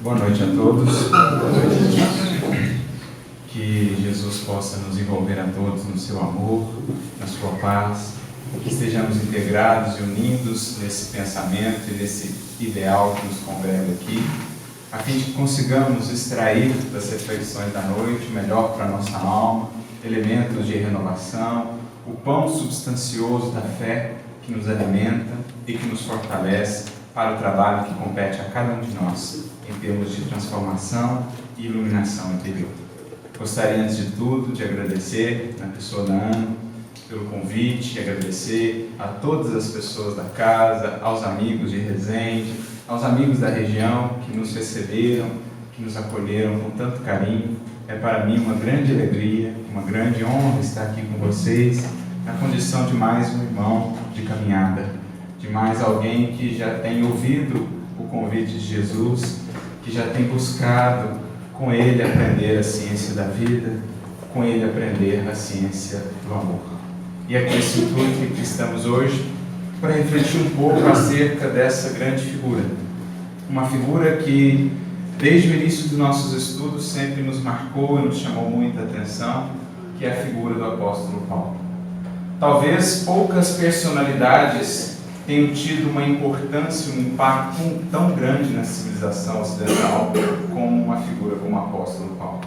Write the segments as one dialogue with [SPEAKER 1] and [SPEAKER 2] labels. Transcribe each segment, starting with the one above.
[SPEAKER 1] Boa noite a todos. Que Jesus possa nos envolver a todos no seu amor, na sua paz, que estejamos integrados e unidos nesse pensamento e nesse ideal que nos congrega aqui, a fim de que consigamos extrair das reflexões da noite o melhor para a nossa alma, elementos de renovação, o pão substancioso da fé que nos alimenta e que nos fortalece para o trabalho que compete a cada um de nós, em termos de transformação e iluminação interior. Gostaria, antes de tudo, de agradecer, na pessoa da Ana, pelo convite, agradecer a todas as pessoas da casa, aos amigos de Resende, aos amigos da região que nos receberam, que nos acolheram com tanto carinho. É para mim uma grande alegria, uma grande honra estar aqui com vocês, na condição de mais um irmão de caminhada, de mais alguém que já tem ouvido o convite de Jesus, que já tem buscado com ele aprender a ciência da vida, com ele aprender a ciência do amor. E é com esse intuito que estamos hoje para refletir um pouco acerca dessa grande figura. Uma figura que, desde o início dos nossos estudos, sempre nos marcou e nos chamou muita atenção, que é a figura do apóstolo Paulo. Talvez poucas personalidades tenham tido uma importância, um impacto tão grande na civilização ocidental como uma figura como o apóstolo Paulo.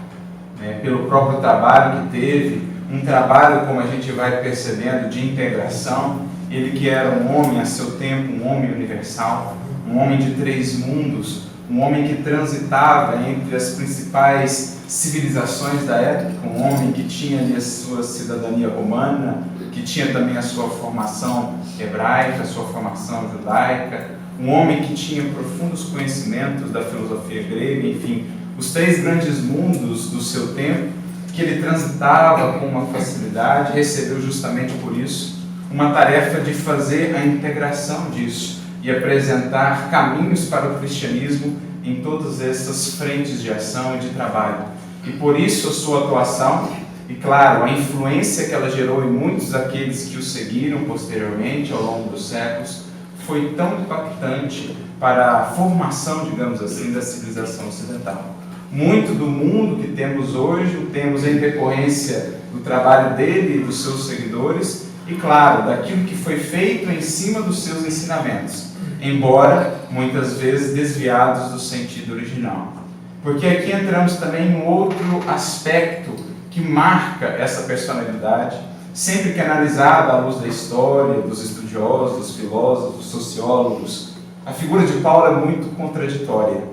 [SPEAKER 1] Pelo próprio trabalho que teve, um trabalho, como a gente vai percebendo, de integração, ele que era um homem a seu tempo, um homem universal, um homem de 3 mundos, um homem que transitava entre as principais civilizações da época, um homem que tinha ali a sua cidadania romana, que tinha também a sua formação hebraica, a sua formação judaica, um homem que tinha profundos conhecimentos da filosofia grega, enfim, os 3 grandes mundos do seu tempo, que ele transitava com uma facilidade, recebeu justamente por isso uma tarefa de fazer a integração disso e apresentar caminhos para o cristianismo em todas essas frentes de ação e de trabalho. E por isso a sua atuação, e claro, a influência que ela gerou em muitos daqueles que o seguiram posteriormente ao longo dos séculos, foi tão impactante para a formação, digamos assim, da civilização ocidental. Muito do mundo que temos hoje, o temos em decorrência do trabalho dele e dos seus seguidores, e claro, daquilo que foi feito em cima dos seus ensinamentos, embora muitas vezes desviados do sentido original. Porque aqui entramos também em um outro aspecto que marca essa personalidade, sempre que analisada à luz da história, dos estudiosos, dos filósofos, dos sociólogos. A figura de Paulo é muito contraditória.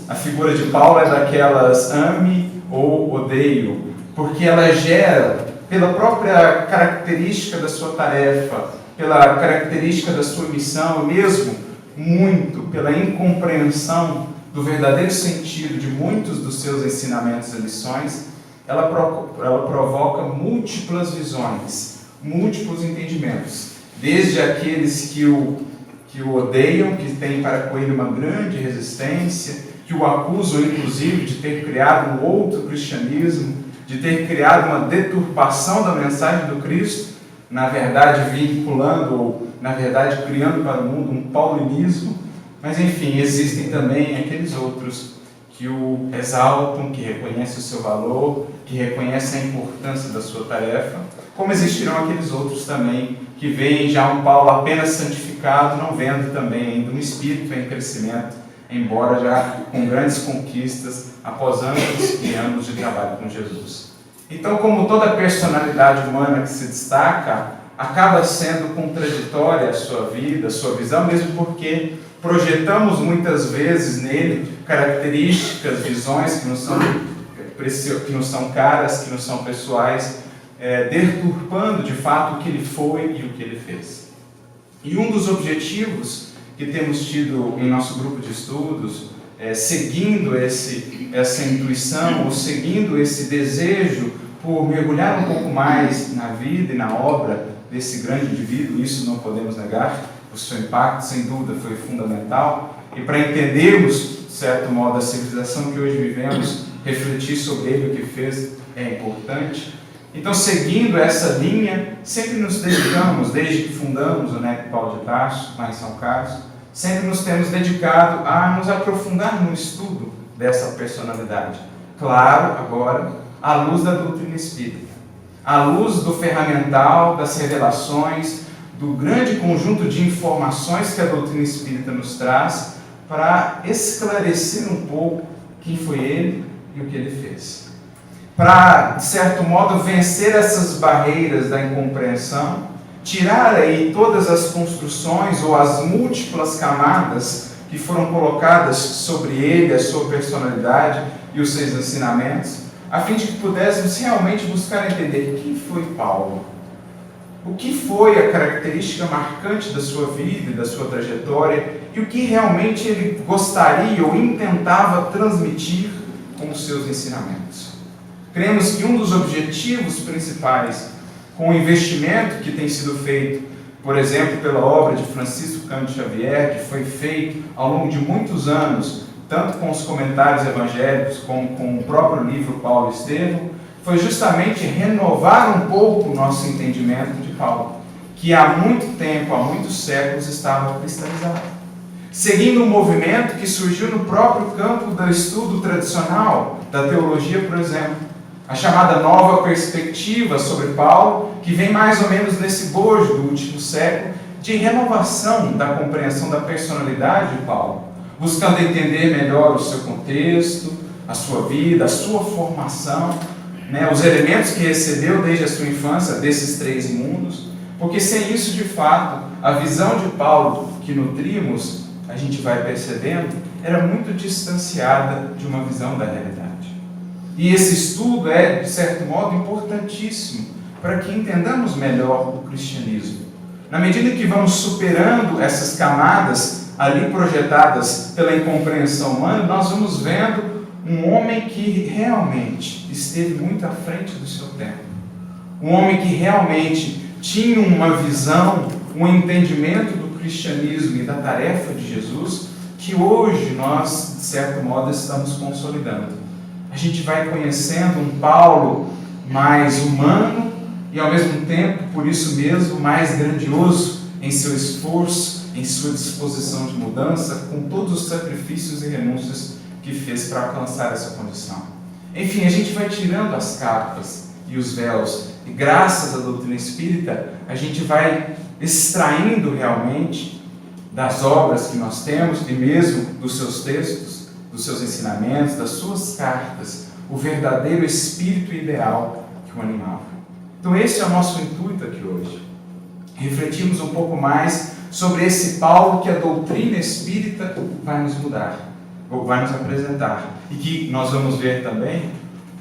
[SPEAKER 1] A figura de Paulo é daquelas ame ou odeio, porque ela gera, pela própria característica da sua tarefa, pela característica da sua missão, mesmo muito pela incompreensão do verdadeiro sentido de muitos dos seus ensinamentos e lições, ela provoca múltiplas visões, múltiplos entendimentos, desde aqueles que o odeiam, que têm para com ele uma grande resistência, que o acusam, inclusive, de ter criado um outro cristianismo, de ter criado uma deturpação da mensagem do Cristo, na verdade vinculando, ou na verdade criando para o mundo um paulinismo. Mas enfim, existem também aqueles outros que o exaltam, que reconhecem o seu valor, que reconhecem a importância da sua tarefa, como existirão aqueles outros também que veem já um Paulo apenas santificado, não vendo também ainda um espírito em crescimento, embora já com grandes conquistas após anos e anos de trabalho com Jesus. Então, como toda personalidade humana que se destaca, acaba sendo contraditória a sua vida, a sua visão, mesmo porque projetamos muitas vezes nele características, visões que nos são caras, que nos são pessoais, deturpando de fato o que ele foi e o que ele fez. E um dos objetivos que temos tido em nosso grupo de estudos, seguindo essa intuição, ou seguindo esse desejo por mergulhar um pouco mais na vida e na obra desse grande indivíduo, isso não podemos negar, o seu impacto, sem dúvida, foi fundamental, e para entendermos, de certo modo, a civilização que hoje vivemos, refletir sobre ele, o que fez, é importante. Então, seguindo essa linha, sempre nos dedicamos, desde que fundamos o NEC Paulo de Tarso, lá em São Carlos, sempre nos temos dedicado a nos aprofundar no estudo dessa personalidade? Claro, agora, à luz da doutrina espírita, à luz do ferramental, das revelações, do grande conjunto de informações que a doutrina espírita nos traz para esclarecer um pouco quem foi ele e o que ele fez. Para, de certo modo, vencer essas barreiras da incompreensão, tirar aí todas as construções ou as múltiplas camadas que foram colocadas sobre ele, a sua personalidade e os seus ensinamentos, a fim de que pudéssemos realmente buscar entender quem foi Paulo, o que foi a característica marcante da sua vida e da sua trajetória e o que realmente ele gostaria ou intentava transmitir com os seus ensinamentos. Cremos que um dos objetivos principais com o investimento que tem sido feito, por exemplo, pela obra de Francisco Cândido Xavier, que foi feito ao longo de muitos anos, tanto com os comentários evangélicos como com o próprio livro Paulo e Estevão, foi justamente renovar um pouco o nosso entendimento de Paulo, que há muito tempo, há muitos séculos, estava cristalizado. Seguindo um movimento que surgiu no próprio campo do estudo tradicional, da teologia, por exemplo, a chamada nova perspectiva sobre Paulo, que vem mais ou menos nesse bojo do último século, de renovação da compreensão da personalidade de Paulo, buscando entender melhor o seu contexto, a sua vida, a sua formação, os elementos que recebeu desde a sua infância desses três mundos, porque sem isso, de fato, a visão de Paulo que nutrimos, a gente vai percebendo, era muito distanciada de uma visão da realidade. E esse estudo é, de certo modo, importantíssimo para que entendamos melhor o cristianismo. Na medida que vamos superando essas camadas ali projetadas pela incompreensão humana, nós vamos vendo um homem que realmente esteve muito à frente do seu tempo. Um homem que realmente tinha uma visão, um entendimento do cristianismo e da tarefa de Jesus, que hoje nós, de certo modo, estamos consolidando. A gente vai conhecendo um Paulo mais humano e, ao mesmo tempo, por isso mesmo, mais grandioso em seu esforço, em sua disposição de mudança, com todos os sacrifícios e renúncias que fez para alcançar essa condição. Enfim, a gente vai tirando as capas e os véus, e graças à doutrina espírita, a gente vai extraindo realmente das obras que nós temos e mesmo dos seus textos, dos seus ensinamentos, das suas cartas, o verdadeiro espírito ideal que o animava. Então esse é o nosso intuito aqui hoje. Refletimos um pouco mais sobre esse Paulo que a doutrina espírita vai nos mudar, ou vai nos apresentar, e que nós vamos ver também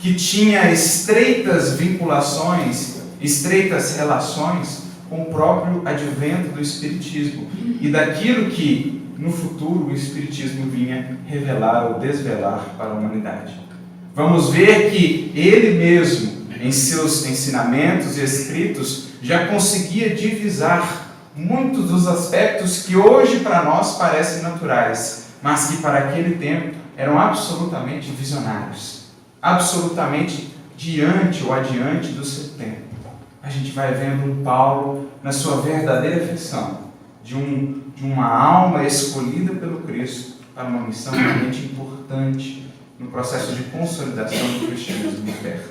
[SPEAKER 1] que tinha estreitas vinculações, estreitas relações com o próprio advento do Espiritismo e daquilo que no futuro o Espiritismo vinha revelar ou desvelar para a humanidade. Vamos ver que ele mesmo, em seus ensinamentos e escritos, já conseguia divisar muitos dos aspectos que hoje para nós parecem naturais, mas que para aquele tempo eram absolutamente visionários, absolutamente diante ou adiante do seu tempo. A gente vai vendo um Paulo na sua verdadeira feição, de uma alma escolhida pelo Cristo para uma missão realmente importante no processo de consolidação do cristianismo na terra.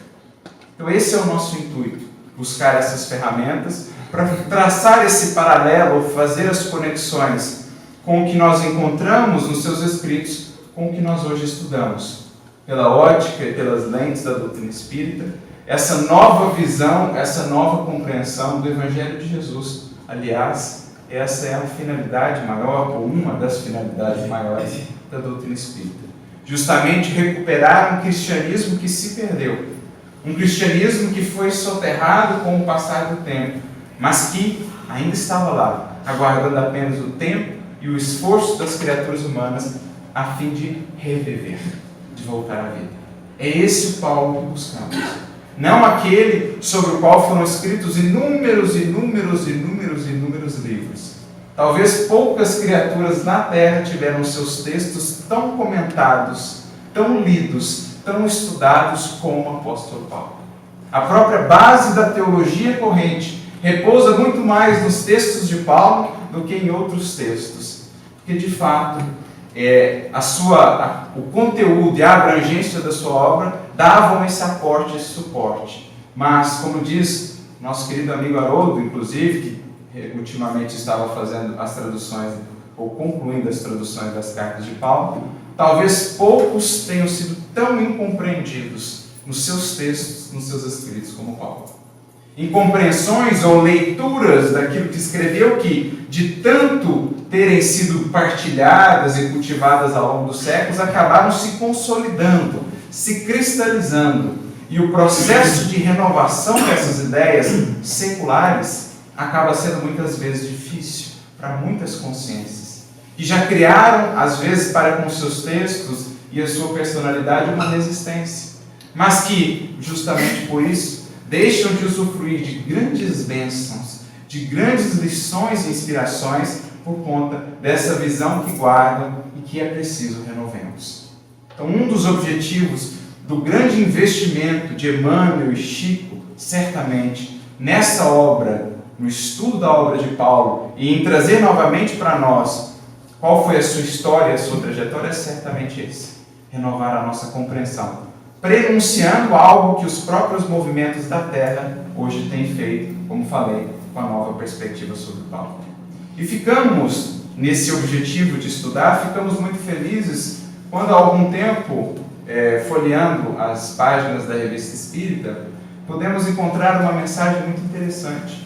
[SPEAKER 1] Então esse é o nosso intuito, buscar essas ferramentas para traçar esse paralelo, fazer as conexões com o que nós encontramos nos seus escritos, com o que nós hoje estudamos, pela ótica e pelas lentes da doutrina espírita, essa nova visão, essa nova compreensão do Evangelho de Jesus. Aliás, essa é a finalidade maior, ou uma das finalidades maiores da doutrina espírita. Justamente recuperar um cristianismo que se perdeu. Um cristianismo que foi soterrado com o passar do tempo, mas que ainda estava lá, aguardando apenas o tempo e o esforço das criaturas humanas a fim de reviver, de voltar à vida. É esse o Paulo que buscamos. Não aquele sobre o qual foram escritos inúmeros livros. Talvez poucas criaturas na Terra tiveram seus textos tão comentados, tão lidos, tão estudados como o apóstolo Paulo. A própria base da teologia corrente repousa muito mais nos textos de Paulo do que em outros textos. Porque, de fato, o conteúdo e a abrangência da sua obra davam esse aporte, esse suporte. Mas, como diz nosso querido amigo Haroldo, inclusive, que ultimamente estava fazendo as traduções, ou concluindo as traduções das cartas de Paulo, talvez poucos tenham sido tão incompreendidos nos seus textos, nos seus escritos como Paulo. Incompreensões ou leituras daquilo que escreveu que, de tanto terem sido partilhadas e cultivadas ao longo dos séculos, acabaram se consolidando, se cristalizando. E o processo de renovação dessas ideias seculares acaba sendo muitas vezes difícil para muitas consciências, que já criaram, às vezes, para com seus textos e a sua personalidade, uma resistência, mas que, justamente por isso, deixam de usufruir de grandes bênçãos, de grandes lições e inspirações, por conta dessa visão que guardam e que é preciso renovemos. Então, um dos objetivos do grande investimento de Emmanuel e Chico, certamente, nessa obra, no estudo da obra de Paulo, e em trazer novamente para nós qual foi a sua história, a sua trajetória, é certamente esse: renovar a nossa compreensão, prenunciando algo que os próprios movimentos da Terra hoje têm feito, como falei, com a nova perspectiva sobre Paulo. E ficamos, nesse objetivo de estudar, ficamos muito felizes quando há algum tempo, folheando as páginas da Revista Espírita, podemos encontrar uma mensagem muito interessante,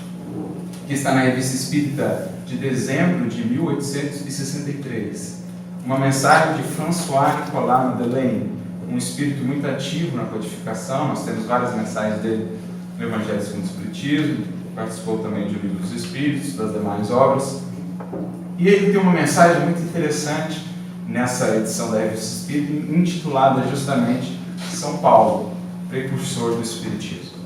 [SPEAKER 1] que está na Revista Espírita de dezembro de 1863. Uma mensagem de François Nicolas Madeleine, um espírito muito ativo na codificação. Nós temos várias mensagens dele no Evangelho segundo o Espiritismo, participou também do Livro dos Espíritos, das demais obras. E ele tem uma mensagem muito interessante nessa edição da Revista Espírita, intitulada justamente São Paulo, precursor do Espiritismo.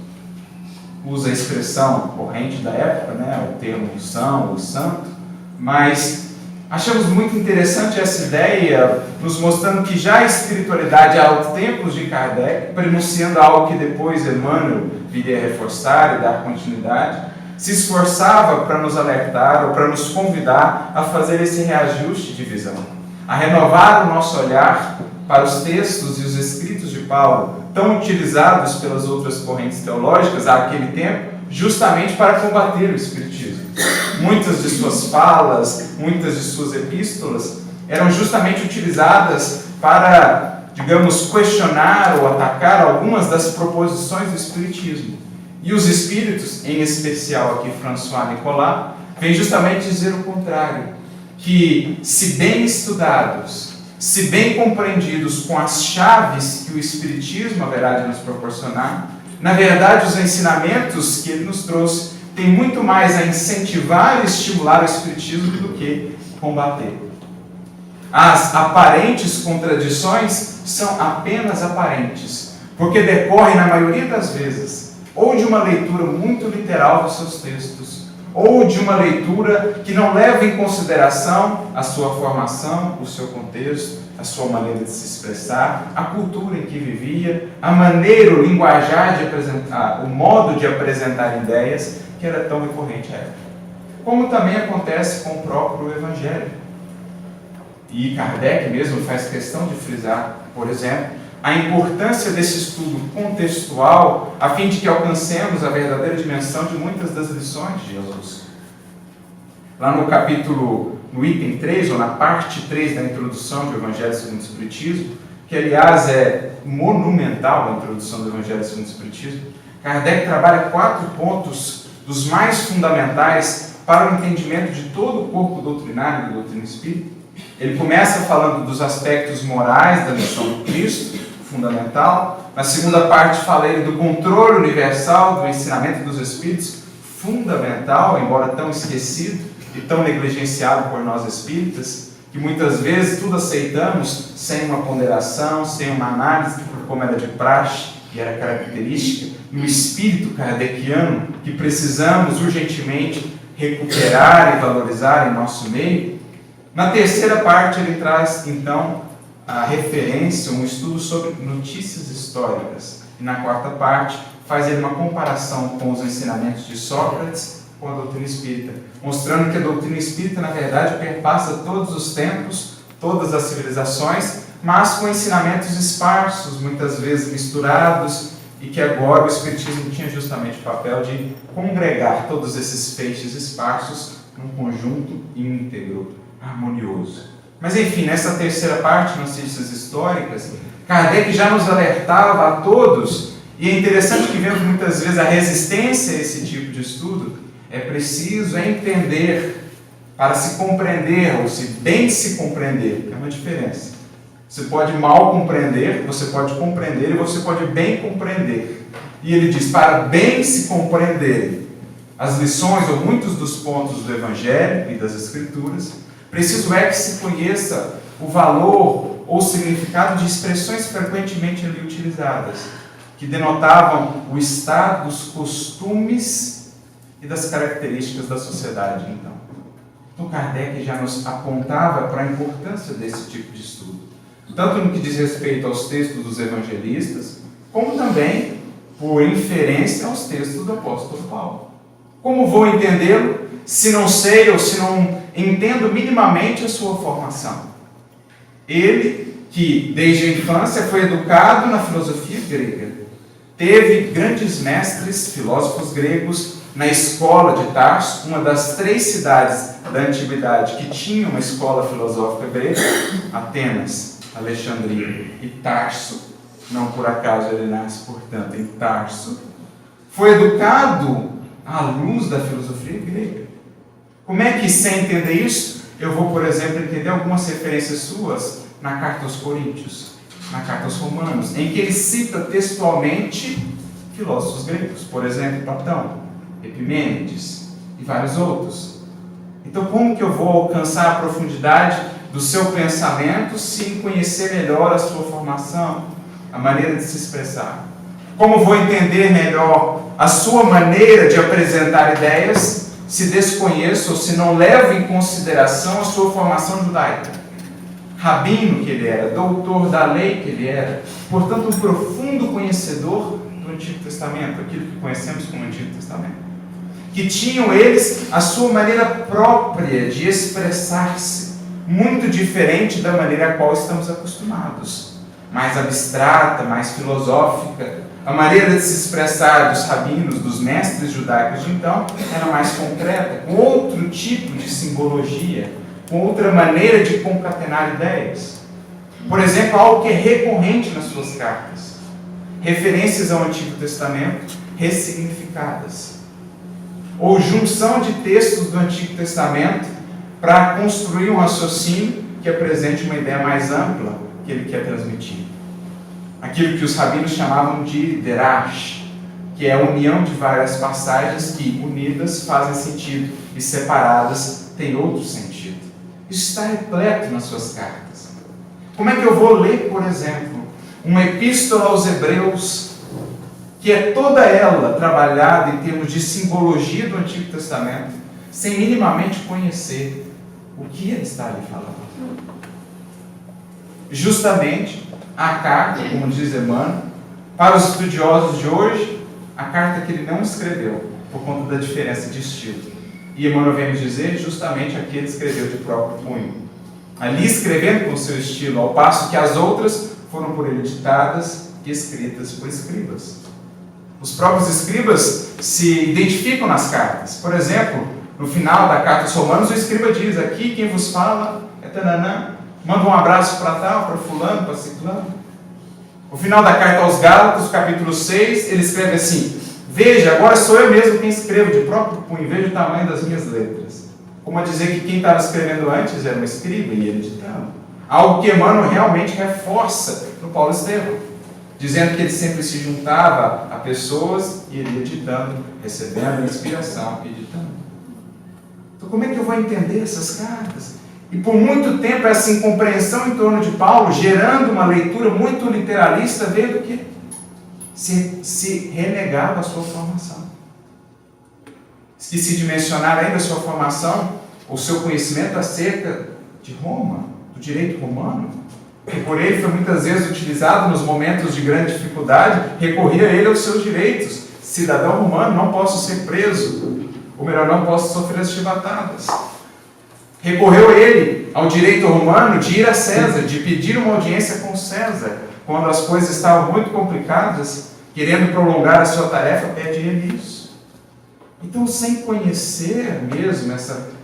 [SPEAKER 1] Usa a expressão corrente da época, o termo são ou santo, mas achamos muito interessante essa ideia, nos mostrando que já a espiritualidade, aos tempos de Kardec, prenunciando algo que depois Emmanuel viria a reforçar e dar continuidade, se esforçava para nos alertar ou para nos convidar a fazer esse reajuste de visão, a renovar o nosso olhar para os textos e os escritos de Paulo, tão utilizados pelas outras correntes teológicas àquele tempo, justamente para combater o espiritismo. Muitas de suas falas, muitas de suas epístolas eram justamente utilizadas para, digamos, questionar ou atacar algumas das proposições do espiritismo. E os espíritos, em especial aqui François Nicolas, vem justamente dizer o contrário, que se bem estudados, se bem compreendidos com as chaves que o espiritismo haverá de nos proporcionar, na verdade os ensinamentos que ele nos trouxe têm muito mais a incentivar e estimular o espiritismo do que combater. As aparentes contradições são apenas aparentes, porque decorrem, na maioria das vezes, ou de uma leitura muito literal dos seus textos, ou de uma leitura que não leva em consideração a sua formação, o seu contexto, a sua maneira de se expressar, a cultura em que vivia, a maneira, o linguajar de apresentar, o modo de apresentar ideias que era tão recorrente à época. Como também acontece com o próprio Evangelho. E Kardec mesmo faz questão de frisar, por exemplo, a importância desse estudo contextual a fim de que alcancemos a verdadeira dimensão de muitas das lições de Jesus. Lá no item 3, ou na parte 3 da introdução do Evangelho segundo o Espiritismo, que aliás é monumental a introdução do Evangelho segundo o Espiritismo, Kardec trabalha 4 pontos dos mais fundamentais para o entendimento de todo o corpo doutrinário da doutrina espírita. Ele começa falando dos aspectos morais da missão do Cristo, fundamental. Na segunda parte fala ele do controle universal do ensinamento dos Espíritos, fundamental, embora tão esquecido e tão negligenciado por nós espíritas, que muitas vezes tudo aceitamos sem uma ponderação, sem uma análise, como era de praxe e era característica no espírito kardeciano, que precisamos urgentemente recuperar e valorizar em nosso meio. Na terceira parte ele traz, então, a referência, um estudo sobre notícias históricas. E na quarta parte faz ele uma comparação com os ensinamentos de Sócrates com a doutrina espírita, mostrando que a doutrina espírita, na verdade, perpassa todos os tempos, todas as civilizações, mas com ensinamentos esparsos, muitas vezes misturados, e que agora o Espiritismo tinha justamente o papel de congregar todos esses feixes esparsos num conjunto íntegro, harmonioso. Mas enfim, nessa terceira parte, nas ciências históricas, Kardec já nos alertava a todos, e é interessante que vemos muitas vezes a resistência a esse tipo de estudo. É preciso entender para se compreender, ou se bem se compreender, é uma diferença. Você pode mal compreender, você pode compreender e você pode bem compreender. E ele diz, para bem se compreender as lições ou muitos dos pontos do Evangelho e das Escrituras, preciso é que se conheça o valor ou significado de expressões frequentemente ali utilizadas, que denotavam o estado dos costumes e das características da sociedade, então. Então Kardec já nos apontava para a importância desse tipo de estudo, tanto no que diz respeito aos textos dos evangelistas, como também, por inferência, aos textos do apóstolo Paulo. Como vou entendê-lo se não sei ou se não entendo minimamente a sua formação? Ele, que desde a infância foi educado na filosofia grega, teve grandes mestres, filósofos gregos, na escola de Tarso, uma das 3 cidades da antiguidade que tinham uma escola filosófica grega, Atenas, Alexandria e Tarso, não por acaso ele nasce, portanto, em Tarso, foi educado à luz da filosofia grega. Como é que, sem entender isso, eu vou, por exemplo, entender algumas referências suas na Carta aos Coríntios, na Carta aos Romanos, em que ele cita textualmente filósofos gregos, por exemplo, Platão, Epimênides e vários outros. Então, como que eu vou alcançar a profundidade do seu pensamento se conhecer melhor a sua formação, a maneira de se expressar? Como vou entender melhor a sua maneira de apresentar ideias se desconheço ou se não levo em consideração a sua formação judaica? Rabino que ele era, doutor da lei que ele era, portanto um profundo conhecedor do Antigo Testamento, aquilo que conhecemos como Antigo Testamento. Que tinham eles a sua maneira própria de expressar-se, muito diferente da maneira a qual estamos acostumados, mais abstrata, mais filosófica. A maneira de se expressar dos rabinos, dos mestres judaicos de então, era mais concreta, com outro tipo de simbologia, com outra maneira de concatenar ideias. Por exemplo, algo que é recorrente nas suas cartas, referências ao Antigo Testamento ressignificadas, ou junção de textos do Antigo Testamento para construir um raciocínio que apresente uma ideia mais ampla que ele quer transmitir. Aquilo que os rabinos chamavam de derash, que é a união de várias passagens que, unidas, fazem sentido e separadas têm outro sentido. Isso está repleto nas suas cartas. Como é que eu vou ler, por exemplo, uma epístola aos Hebreus, que é toda ela trabalhada em termos de simbologia do Antigo Testamento, sem minimamente conhecer o que ele está ali falando? Justamente a carta, como diz Emmanuel, para os estudiosos de hoje, a carta que ele não escreveu, por conta da diferença de estilo. E Emmanuel vem nos dizer justamente a que ele escreveu de próprio punho. Ali escrevendo com o seu estilo, ao passo que as outras foram por ele ditadas e escritas por escribas. Os próprios escribas se identificam nas cartas. Por exemplo, no final da carta aos Romanos, o escriba diz: aqui quem vos fala é Tananã, manda um abraço para tal, para fulano, para ciclano. No final da carta aos Gálatas, capítulo 6, ele escreve assim: veja, agora sou eu mesmo quem escrevo de próprio punho, veja o tamanho das minhas letras. Como a dizer que quem estava escrevendo antes era um escriba e ele ditando. Algo que Emmanuel realmente reforça no Paulo Estevão, dizendo que ele sempre se juntava a pessoas e ele ia ditando, recebendo inspiração e ditando. Então como é que eu vou entender essas cartas? E por muito tempo essa incompreensão em torno de Paulo, gerando uma leitura muito literalista, veio do quê? Se renegava a sua formação. Esqueci de mencionar ainda a sua formação, o seu conhecimento acerca de Roma, do direito romano, que por ele foi muitas vezes utilizado nos momentos de grande dificuldade, recorria ele aos seus direitos. Cidadão romano, não posso ser preso, ou melhor, não posso sofrer as chibatadas. Recorreu ele ao direito romano de ir a César, de pedir uma audiência com César. Quando as coisas estavam muito complicadas, querendo prolongar a sua tarefa, pede ele isso. Então, sem conhecer mesmo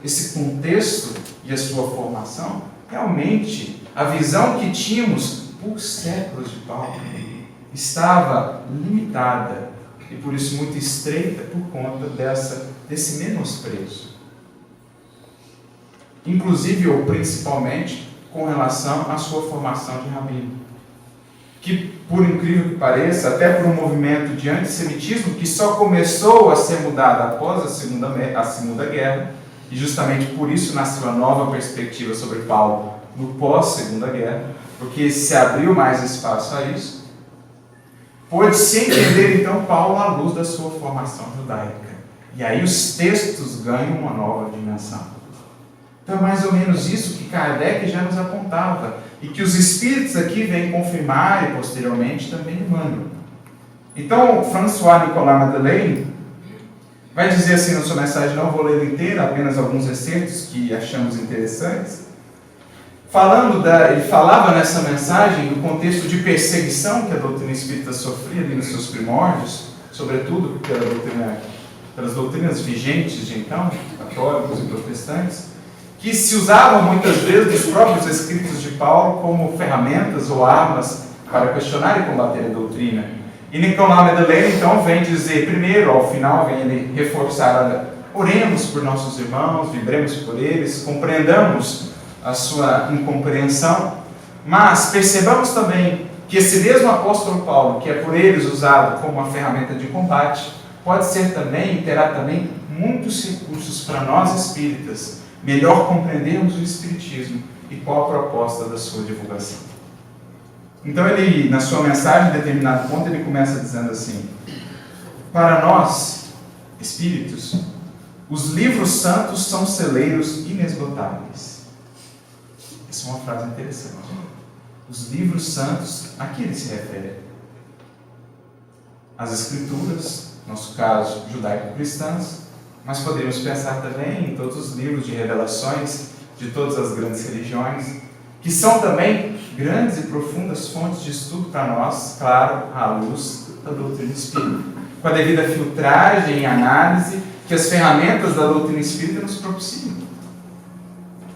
[SPEAKER 1] esse contexto e a sua formação, realmente a visão que tínhamos por séculos de Paulo estava limitada e por isso muito estreita por conta desse menosprezo. Inclusive ou principalmente com relação à sua formação de rabino. Que, por incrível que pareça, até por um movimento de antissemitismo que só começou a ser mudado após a Segunda Guerra, e justamente por isso nasceu a nova perspectiva sobre Paulo no pós-Segunda Guerra, porque se abriu mais espaço a isso, pôde-se entender então Paulo à luz da sua formação judaica. E aí os textos ganham uma nova dimensão. Então é mais ou menos isso que Kardec já nos apontava, e que os espíritos aqui vêm confirmar e posteriormente também Emmanuel. Então, François Nicolas Madeleine vai dizer assim na sua mensagem, não vou ler inteira, apenas alguns excertos que achamos interessantes. Ele falava nessa mensagem do contexto de perseguição que a doutrina espírita sofria ali nos seus primórdios, sobretudo pelas doutrinas vigentes de então, católicos e protestantes, que se usavam muitas vezes dos próprios escritos de Paulo como ferramentas ou armas para questionar e combater a doutrina. E Nicolas Madeleine então vem dizer, primeiro, ao final, vem ele reforçar, oremos por nossos irmãos, vibremos por eles, compreendamos a sua incompreensão, mas percebamos também que esse mesmo apóstolo Paulo, que é por eles usado como uma ferramenta de combate, pode ser também, e terá também muitos recursos para nós espíritas, melhor compreendermos o Espiritismo e qual a proposta da sua divulgação. Então ele, na sua mensagem, em determinado ponto, ele começa dizendo assim, para nós, espíritos, os livros santos são celeiros inesgotáveis. Essa é uma frase interessante. Os livros santos, a que ele se refere? As escrituras, no nosso caso, judaico-cristãs, mas podemos pensar também em todos os livros de revelações de todas as grandes religiões, que são também grandes e profundas fontes de estudo para nós, claro, à luz da doutrina espírita, com a devida filtragem e análise que as ferramentas da doutrina espírita nos propiciam.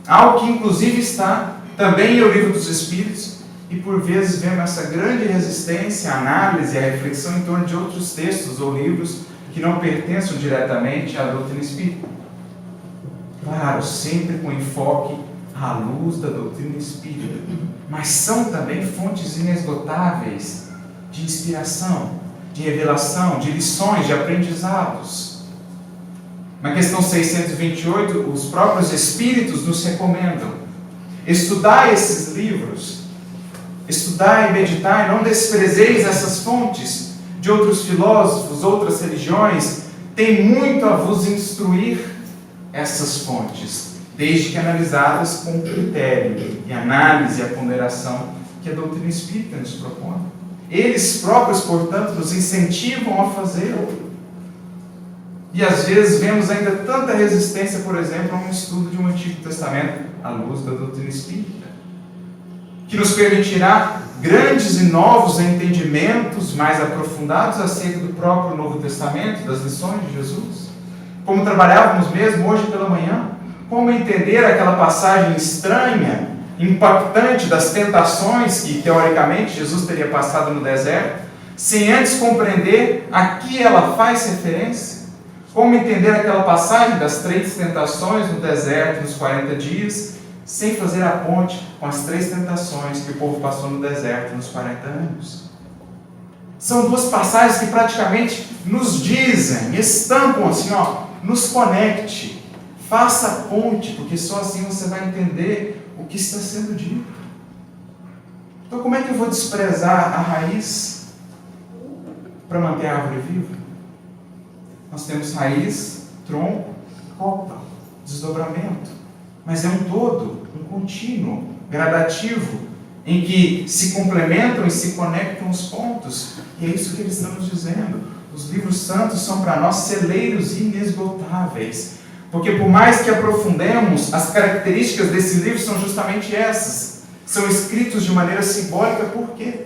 [SPEAKER 1] Algo que inclusive está também em O Livro dos Espíritos, e por vezes vemos essa grande resistência à análise e à reflexão em torno de outros textos ou livros que não pertençam diretamente à doutrina espírita. Claro, sempre com enfoque à luz da doutrina espírita, mas são também fontes inesgotáveis de inspiração, de revelação, de lições, de aprendizados. Na questão 628, os próprios espíritos nos recomendam estudar esses livros, estudar e meditar, e não desprezeis essas fontes de outros filósofos, outras religiões, tem muito a vos instruir essas fontes, desde que analisadas com critério e análise e a ponderação que a doutrina espírita nos propõe. Eles próprios, portanto, nos incentivam a fazê-lo. E às vezes vemos ainda tanta resistência, por exemplo, a um estudo de um Antigo Testamento à luz da doutrina espírita, que nos permitirá grandes e novos entendimentos mais aprofundados acerca do próprio Novo Testamento, das lições de Jesus. Como trabalhávamos mesmo hoje pela manhã, como entender aquela passagem estranha, impactante das tentações que, teoricamente, Jesus teria passado no deserto, sem antes compreender a que ela faz referência. Como entender aquela passagem das 3 tentações no deserto, nos 40 dias, sem fazer a ponte com as 3 tentações que o povo passou no deserto nos 40 anos. São 2 passagens que praticamente nos dizem, estampam assim, nos conecte, faça a ponte, porque só assim você vai entender o que está sendo dito. Então como é que eu vou desprezar a raiz para manter a árvore viva? Nós temos raiz, tronco, copa, desdobramento. Mas é um todo, um contínuo, gradativo, em que se complementam e se conectam os pontos. E é isso que eles estão nos dizendo. Os livros santos são para nós celeiros inesgotáveis, Porque por mais que aprofundemos, as características desse livro são justamente essas. São escritos de maneira simbólica, por quê?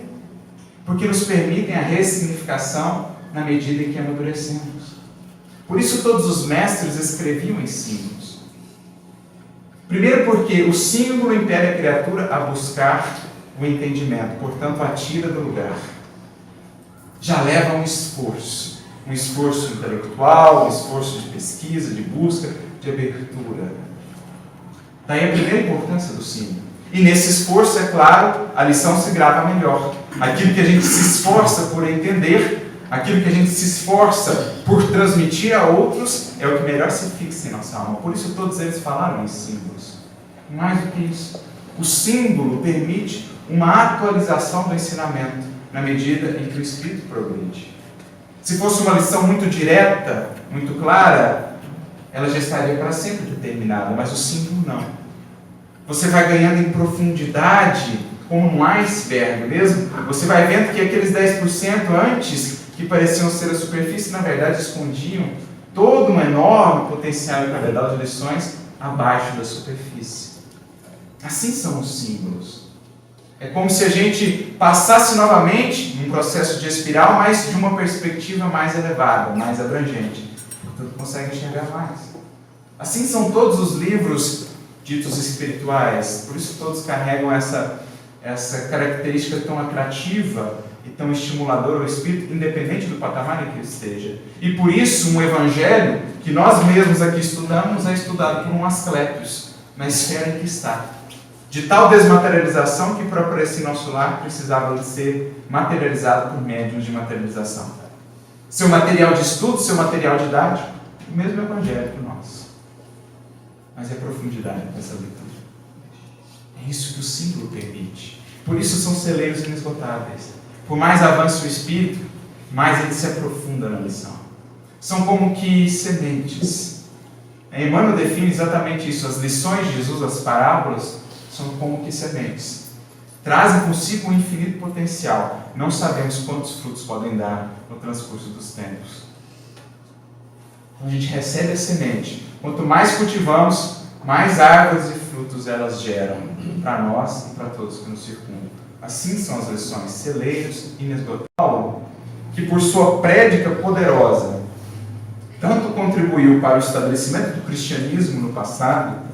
[SPEAKER 1] Porque nos permitem a ressignificação na medida em que amadurecemos. Por isso todos os mestres escreviam em símbolos. Primeiro porque o símbolo impele a criatura a buscar o entendimento, portanto a tira do lugar. Já leva a um esforço intelectual, um esforço de pesquisa, de busca, de abertura. Daí a primeira importância do símbolo. E nesse esforço, é claro, a lição se grava melhor. Aquilo que a gente se esforça por entender, aquilo que a gente se esforça por transmitir a outros, é o que melhor se fixa em nossa alma. Por isso todos eles falaram em símbolos. Mais do que isso, o símbolo permite uma atualização do ensinamento, na medida em que o Espírito progride. Se fosse uma lição muito direta, muito clara, ela já estaria para sempre determinada, mas o símbolo não. Você vai ganhando em profundidade, como um iceberg mesmo, você vai vendo que aqueles 10% antes, que pareciam ser a superfície, na verdade escondiam todo um enorme potencial e cabedal de lições abaixo da superfície. Assim são os símbolos. É como se a gente passasse novamente num processo de espiral, mas de uma perspectiva mais elevada, mais abrangente. Portanto, consegue enxergar mais. Assim são todos os livros ditos espirituais. Por isso todos carregam essa característica tão atrativa e tão estimuladora ao espírito, independente do patamar em que ele esteja. E por isso um evangelho que nós mesmos aqui estudamos é estudado por um Asclépios, na esfera em que está. De tal desmaterialização que para aparecer em nosso lar precisava de ser materializado por médiuns de materialização. Seu material de estudo, seu material didático, o mesmo evangelho que o nosso. Mas é a profundidade dessa leitura. É isso que o símbolo permite. Por isso são celeiros inesgotáveis. Por mais avance o espírito, mais ele se aprofunda na lição. São como que sementes. Emmanuel define exatamente isso. As lições de Jesus, as parábolas, são como que sementes. Trazem consigo um infinito potencial. Não sabemos quantos frutos podem dar no transcurso dos tempos. Então a gente recebe a semente. Quanto mais cultivamos, mais árvores e frutos elas geram para nós e para todos que nos circundam. Assim são as lições, celeiros inesgotáveis, que por sua prédica poderosa tanto contribuiu para o estabelecimento do cristianismo no passado,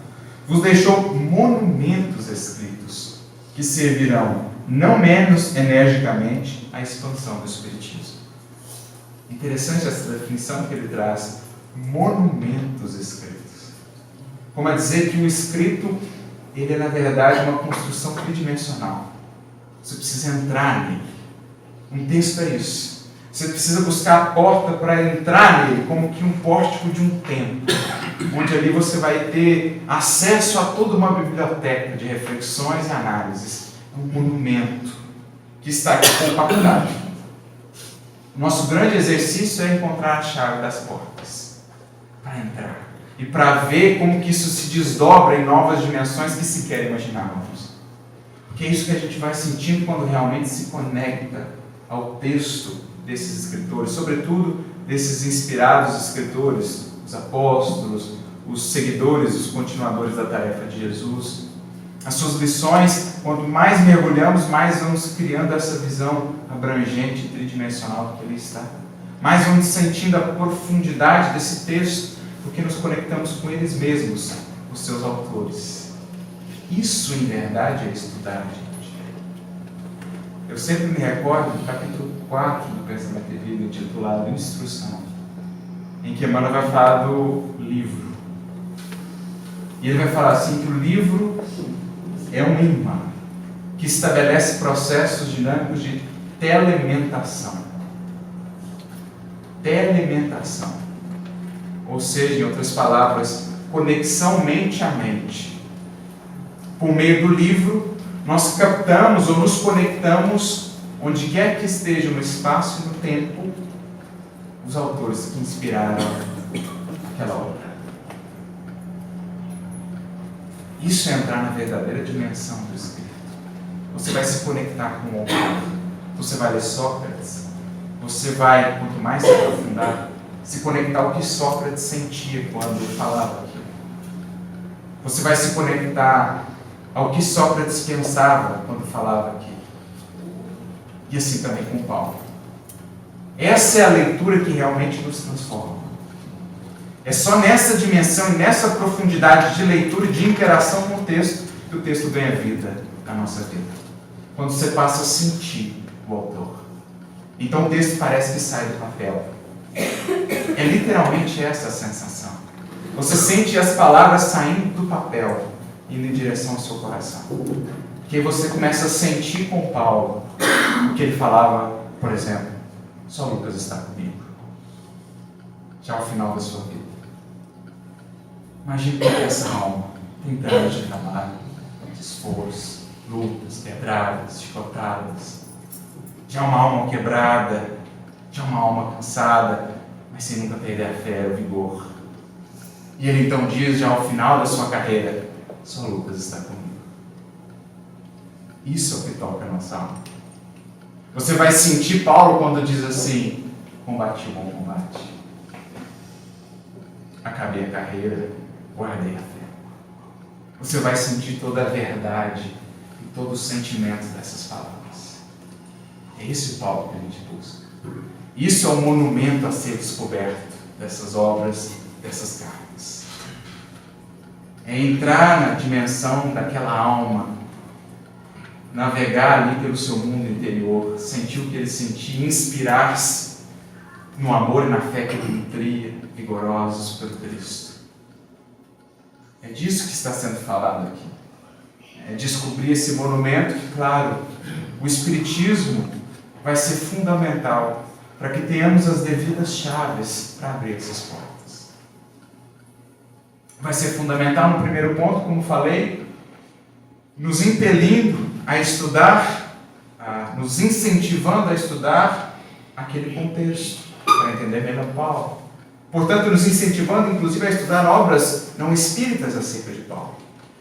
[SPEAKER 1] vos deixou monumentos escritos, que servirão não menos energicamente à expansão do Espiritismo. Interessante essa definição que ele traz, monumentos escritos. Como a dizer que o escrito, ele é na verdade uma construção tridimensional. Você precisa entrar nele. Um texto é isso. Você precisa buscar a porta para entrar nele, como que um pórtico de um templo, onde ali você vai ter acesso a toda uma biblioteca de reflexões e análises. Um monumento que está aqui compactado. Nosso grande exercício é encontrar a chave das portas para entrar e para ver como que isso se desdobra em novas dimensões que sequer imaginávamos. Porque é isso que a gente vai sentindo quando realmente se conecta ao texto desses escritores, sobretudo desses inspirados escritores, os apóstolos, os seguidores, os continuadores da tarefa de Jesus. As suas lições, quanto mais mergulhamos, mais vamos criando essa visão abrangente e tridimensional do que ele está. Mais vamos sentindo a profundidade desse texto, porque nos conectamos com eles mesmos, os seus autores. Isso, em verdade, é estudar, gente. Eu sempre me recordo do capítulo 4 do Pensamento e Vida, intitulado Instrução, em que Emmanuel vai falar do livro. E ele vai falar assim que o livro é um imã que estabelece processos dinâmicos de telementação. Telementação. Ou seja, em outras palavras, conexão mente a mente. Por meio do livro, nós captamos ou nos conectamos, onde quer que estejam no espaço e no tempo, os autores que inspiraram aquela obra. Isso é entrar na verdadeira dimensão do Espírito. Você vai se conectar com o autor. Você vai ler Sócrates. Você vai, quanto mais se aprofundar, se conectar ao que Sócrates sentia quando ele falava aquilo. Você vai se conectar ao que Sócrates pensava quando falava aquilo. E assim também com Paulo. Essa é a leitura que realmente nos transforma. É só nessa dimensão e nessa profundidade de leitura e de interação com o texto que o texto ganha vida na nossa vida. Quando você passa a sentir o autor. Então o texto parece que sai do papel. É literalmente essa a sensação. Você sente as palavras saindo do papel, indo em direção ao seu coração. Porque você começa a sentir com Paulo o que ele falava, por exemplo, só Lucas está comigo. Já ao final da sua vida. Imagine que essa alma tem anos de trabalho, de esforço, lutas, pedradas, chicotadas. Já uma alma quebrada, já uma alma cansada, mas sem nunca perder a fé, o vigor. E ele então diz, já ao final da sua carreira, só Lucas está comigo. Isso é o que toca a nossa alma. Você vai sentir Paulo quando diz assim, combati o bom combate. Acabei a carreira, guardei a fé. Você vai sentir toda a verdade e todo o sentimento dessas palavras. É esse Paulo que a gente busca. Isso é o monumento a ser descoberto dessas obras, dessas cartas. É entrar na dimensão daquela alma, navegar ali pelo seu mundo interior, sentir o que ele sentia, inspirar-se no amor e na fé que ele nutria, vigorosos pelo Cristo. É disso que está sendo falado aqui. É descobrir esse monumento que, claro, o Espiritismo vai ser fundamental para que tenhamos as devidas chaves para abrir essas portas. Vai ser fundamental no primeiro ponto, como falei, nos impelindo a estudar, nos incentivando a estudar aquele contexto, para entender melhor Paulo. Portanto, nos incentivando, inclusive, a estudar obras não espíritas acerca de Paulo,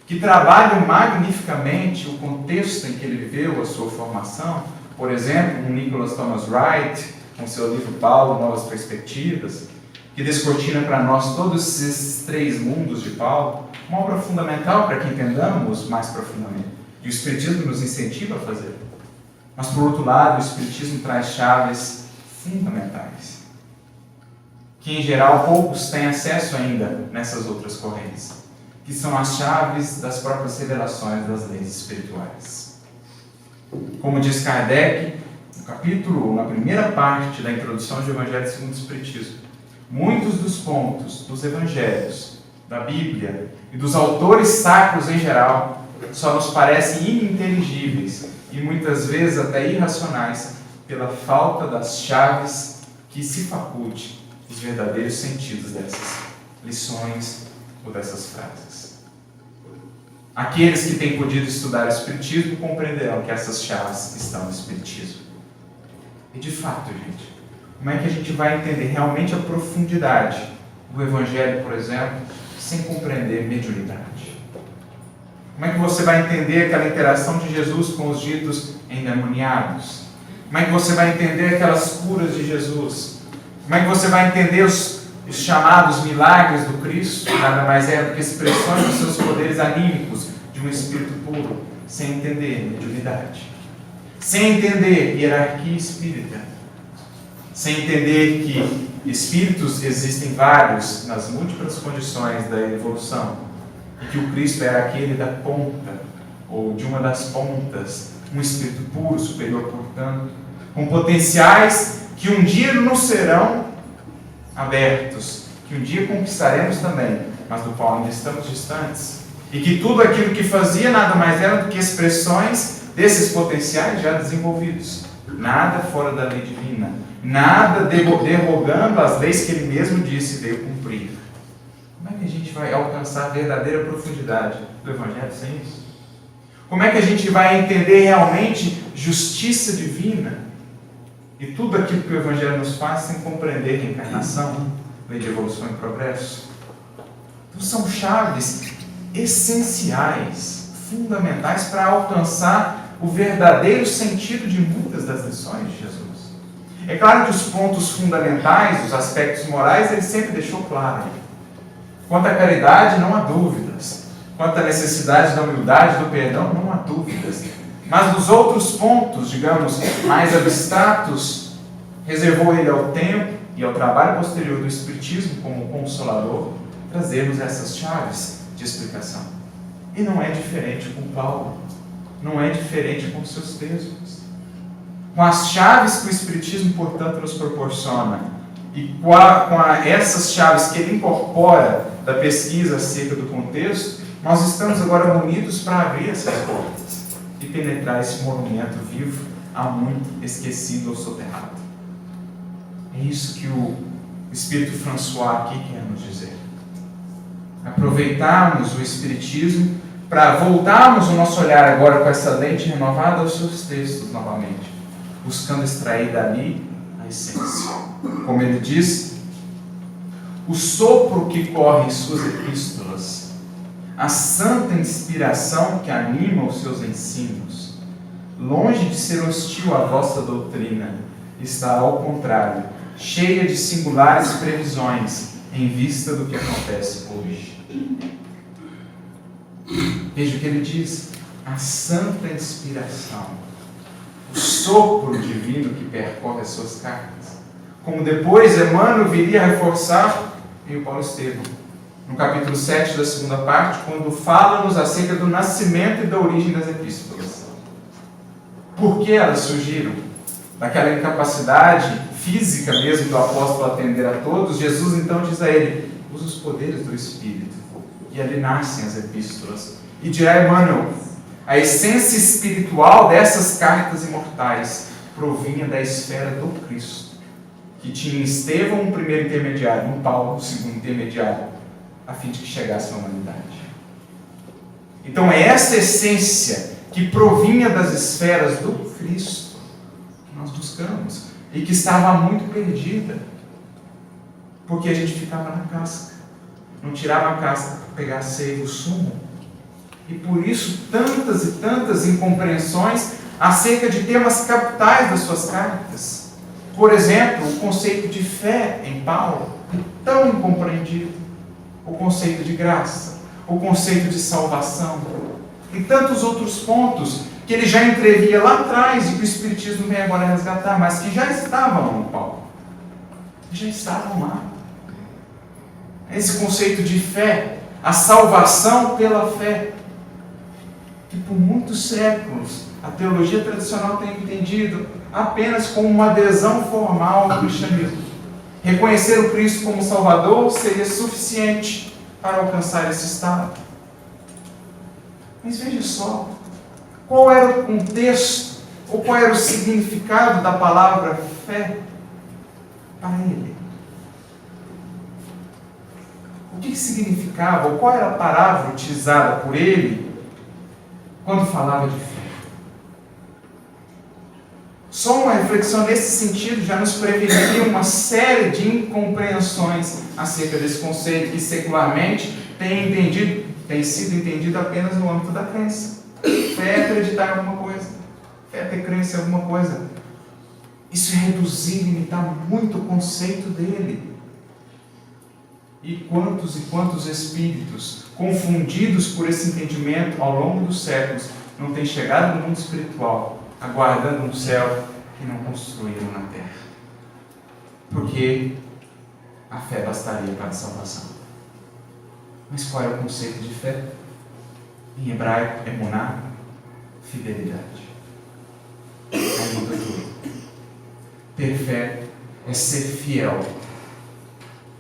[SPEAKER 1] que trabalham magnificamente o contexto em que ele viveu, a sua formação. Por exemplo, um Nicholas Thomas Wright, com seu livro Paulo, Novas Perspectivas, que descortina para nós todos esses três mundos de Paulo, uma obra fundamental para que entendamos mais profundamente. E o Espiritismo nos incentiva a fazer. Mas, por outro lado, o Espiritismo traz chaves fundamentais, que em geral poucos têm acesso ainda nessas outras correntes, que são as chaves das próprias revelações das leis espirituais. Como diz Kardec, no capítulo, na primeira parte da introdução do Evangelho segundo o Espiritismo, muitos dos pontos dos Evangelhos, da Bíblia e dos autores sacros em geral só nos parecem ininteligíveis e muitas vezes até irracionais pela falta das chaves que se faculte os verdadeiros sentidos dessas lições ou dessas frases. Aqueles que têm podido estudar o Espiritismo compreenderão que essas chaves estão no Espiritismo. E de fato, gente, como é que a gente vai entender realmente a profundidade do Evangelho, por exemplo, sem compreender mediunidade? Como é que você vai entender aquela interação de Jesus com os ditos endemoniados? Como é que você vai entender aquelas curas de Jesus? Como é que você vai entender os chamados milagres do Cristo? Nada mais é do que expressões dos seus poderes anímicos de um espírito puro, sem entender mediunidade, sem entender hierarquia espírita, sem entender que espíritos existem vários nas múltiplas condições da evolução e que o Cristo era aquele da ponta, ou de uma das pontas, um espírito puro, superior, portanto, com potenciais que um dia nos serão abertos, que um dia conquistaremos também, mas do qual ainda estamos distantes, e que tudo aquilo que fazia nada mais era do que expressões desses potenciais já desenvolvidos. Nada fora da lei divina, nada derrogando as leis que ele mesmo disse veio cumprir. Como é que a gente vai alcançar a verdadeira profundidade do Evangelho sem isso? Como é que a gente vai entender realmente justiça divina e tudo aquilo que o Evangelho nos faz sem compreender reencarnação, lei de evolução e progresso? Então são chaves essenciais, fundamentais para alcançar o verdadeiro sentido de muitas das lições de Jesus. É claro que os pontos fundamentais, os aspectos morais, ele sempre deixou claro. Quanto à caridade, não há dúvidas. Quanto à necessidade da humildade, do perdão, não há dúvidas. Mas nos outros pontos, digamos, mais abstratos, reservou ele ao tempo e ao trabalho posterior do Espiritismo como consolador, trazermos essas chaves de explicação. E não é diferente com Paulo, não é diferente com seus textos. Com as chaves que o Espiritismo, portanto, nos proporciona, e com essas chaves que ele incorpora da pesquisa acerca do contexto, nós estamos agora munidos para abrir essas portas e penetrar esse monumento vivo há muito esquecido ou soterrado. É isso que o Espírito François aqui quer nos dizer. Aproveitarmos o Espiritismo para voltarmos o nosso olhar agora com essa lente renovada aos seus textos novamente, buscando extrair dali a essência. Como ele diz, o sopro que corre em suas epístolas, a santa inspiração que anima os seus ensinos, longe de ser hostil à vossa doutrina, está ao contrário, cheia de singulares previsões em vista do que acontece hoje. Veja o que ele diz, a santa inspiração, o sopro divino que percorre as suas cartas. Como depois Emmanuel viria a reforçar em o Paulo Estevam, no capítulo 7 da segunda parte, quando fala-nos acerca do nascimento e da origem das epístolas. Por que elas surgiram? Daquela incapacidade física mesmo do apóstolo atender a todos, Jesus então diz a ele, usa os poderes do Espírito, e ali nascem as epístolas. E dirá Emmanuel, a essência espiritual dessas cartas imortais provinha da esfera do Cristo, que tinha em Estevão um primeiro intermediário, em Paulo um segundo intermediário, a fim de que chegasse à humanidade. Então é essa essência que provinha das esferas do Cristo que nós buscamos e que estava muito perdida, porque a gente ficava na casca, não tirava a casca para pegar a seiva, o sumo. E por isso tantas e tantas incompreensões acerca de temas capitais das suas cartas. Por exemplo, o conceito de fé em Paulo é tão incompreendido. O conceito de graça, o conceito de salvação e tantos outros pontos que ele já entrevia lá atrás e que o Espiritismo vem agora resgatar, mas que já estavam no Paulo. Já estavam lá. Esse conceito de fé, a salvação pela fé, que por muitos séculos a teologia tradicional tem entendido apenas como uma adesão formal ao cristianismo. Reconhecer o Cristo como Salvador seria suficiente para alcançar esse estado. Mas veja só, qual era o contexto, ou qual era o significado da palavra fé para ele? O que significava, ou qual era a palavra utilizada por ele quando falava de fé? Só uma reflexão nesse sentido já nos preveniria uma série de incompreensões acerca desse conceito que secularmente tem sido entendido apenas no âmbito da crença. Fé é acreditar em alguma coisa. Fé é ter crença em alguma coisa. Isso é reduzir e limitar muito o conceito dele. E quantos espíritos, confundidos por esse entendimento ao longo dos séculos, não têm chegado no mundo espiritual, aguardando um céu que não construíram na terra. Porque a fé bastaria para a salvação. Mas qual é o conceito de fé? Em hebraico, emuná, fidelidade. Aí muda tudo. Ter fé é ser fiel,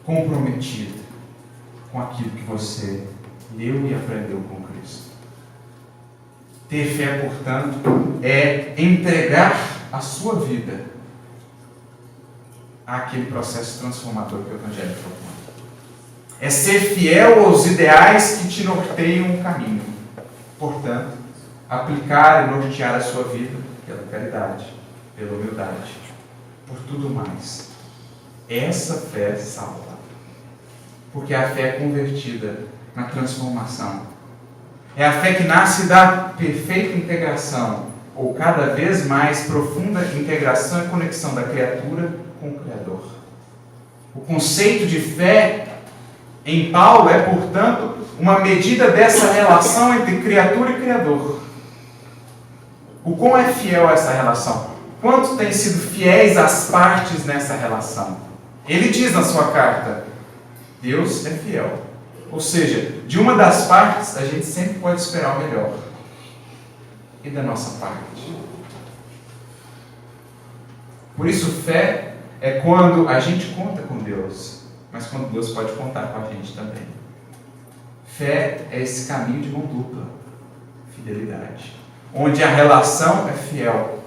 [SPEAKER 1] comprometido com aquilo que você leu e aprendeu com Cristo. Ter fé, portanto, é entregar a sua vida àquele processo transformador que o Evangelho propõe. É ser fiel aos ideais que te norteiam o caminho. Portanto, aplicar e nortear a sua vida pela caridade, pela humildade, por tudo mais. Essa fé salva. Porque a fé é convertida na transformação. É a fé que nasce da perfeita integração ou cada vez mais profunda integração e conexão da criatura com o Criador. O conceito de fé em Paulo é, portanto, uma medida dessa relação entre criatura e Criador. O quão é fiel a essa relação? Quanto têm sido fiéis as partes nessa relação? Ele diz na sua carta, Deus é fiel. Ou seja, de uma das partes a gente sempre pode esperar o melhor. E da nossa parte? Por isso, fé é quando a gente conta com Deus, mas quando Deus pode contar com a gente também. Fé é esse caminho de mão dupla, fidelidade, onde a relação é fiel.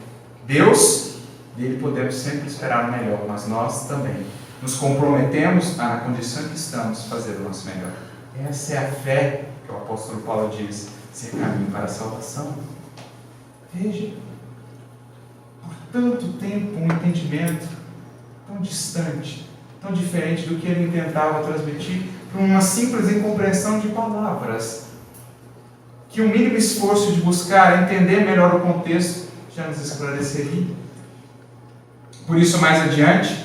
[SPEAKER 1] Deus, dele podemos sempre esperar o melhor, mas nós também nos comprometemos a, na condição em que estamos, fazer o nosso melhor. Essa é a fé que o apóstolo Paulo diz ser caminho para a salvação. Veja, por tanto tempo um entendimento tão distante, tão diferente do que ele tentava transmitir, por uma simples incompreensão de palavras, que o mínimo esforço de buscar entender melhor o contexto já nos esclareceria. Por isso, mais adiante,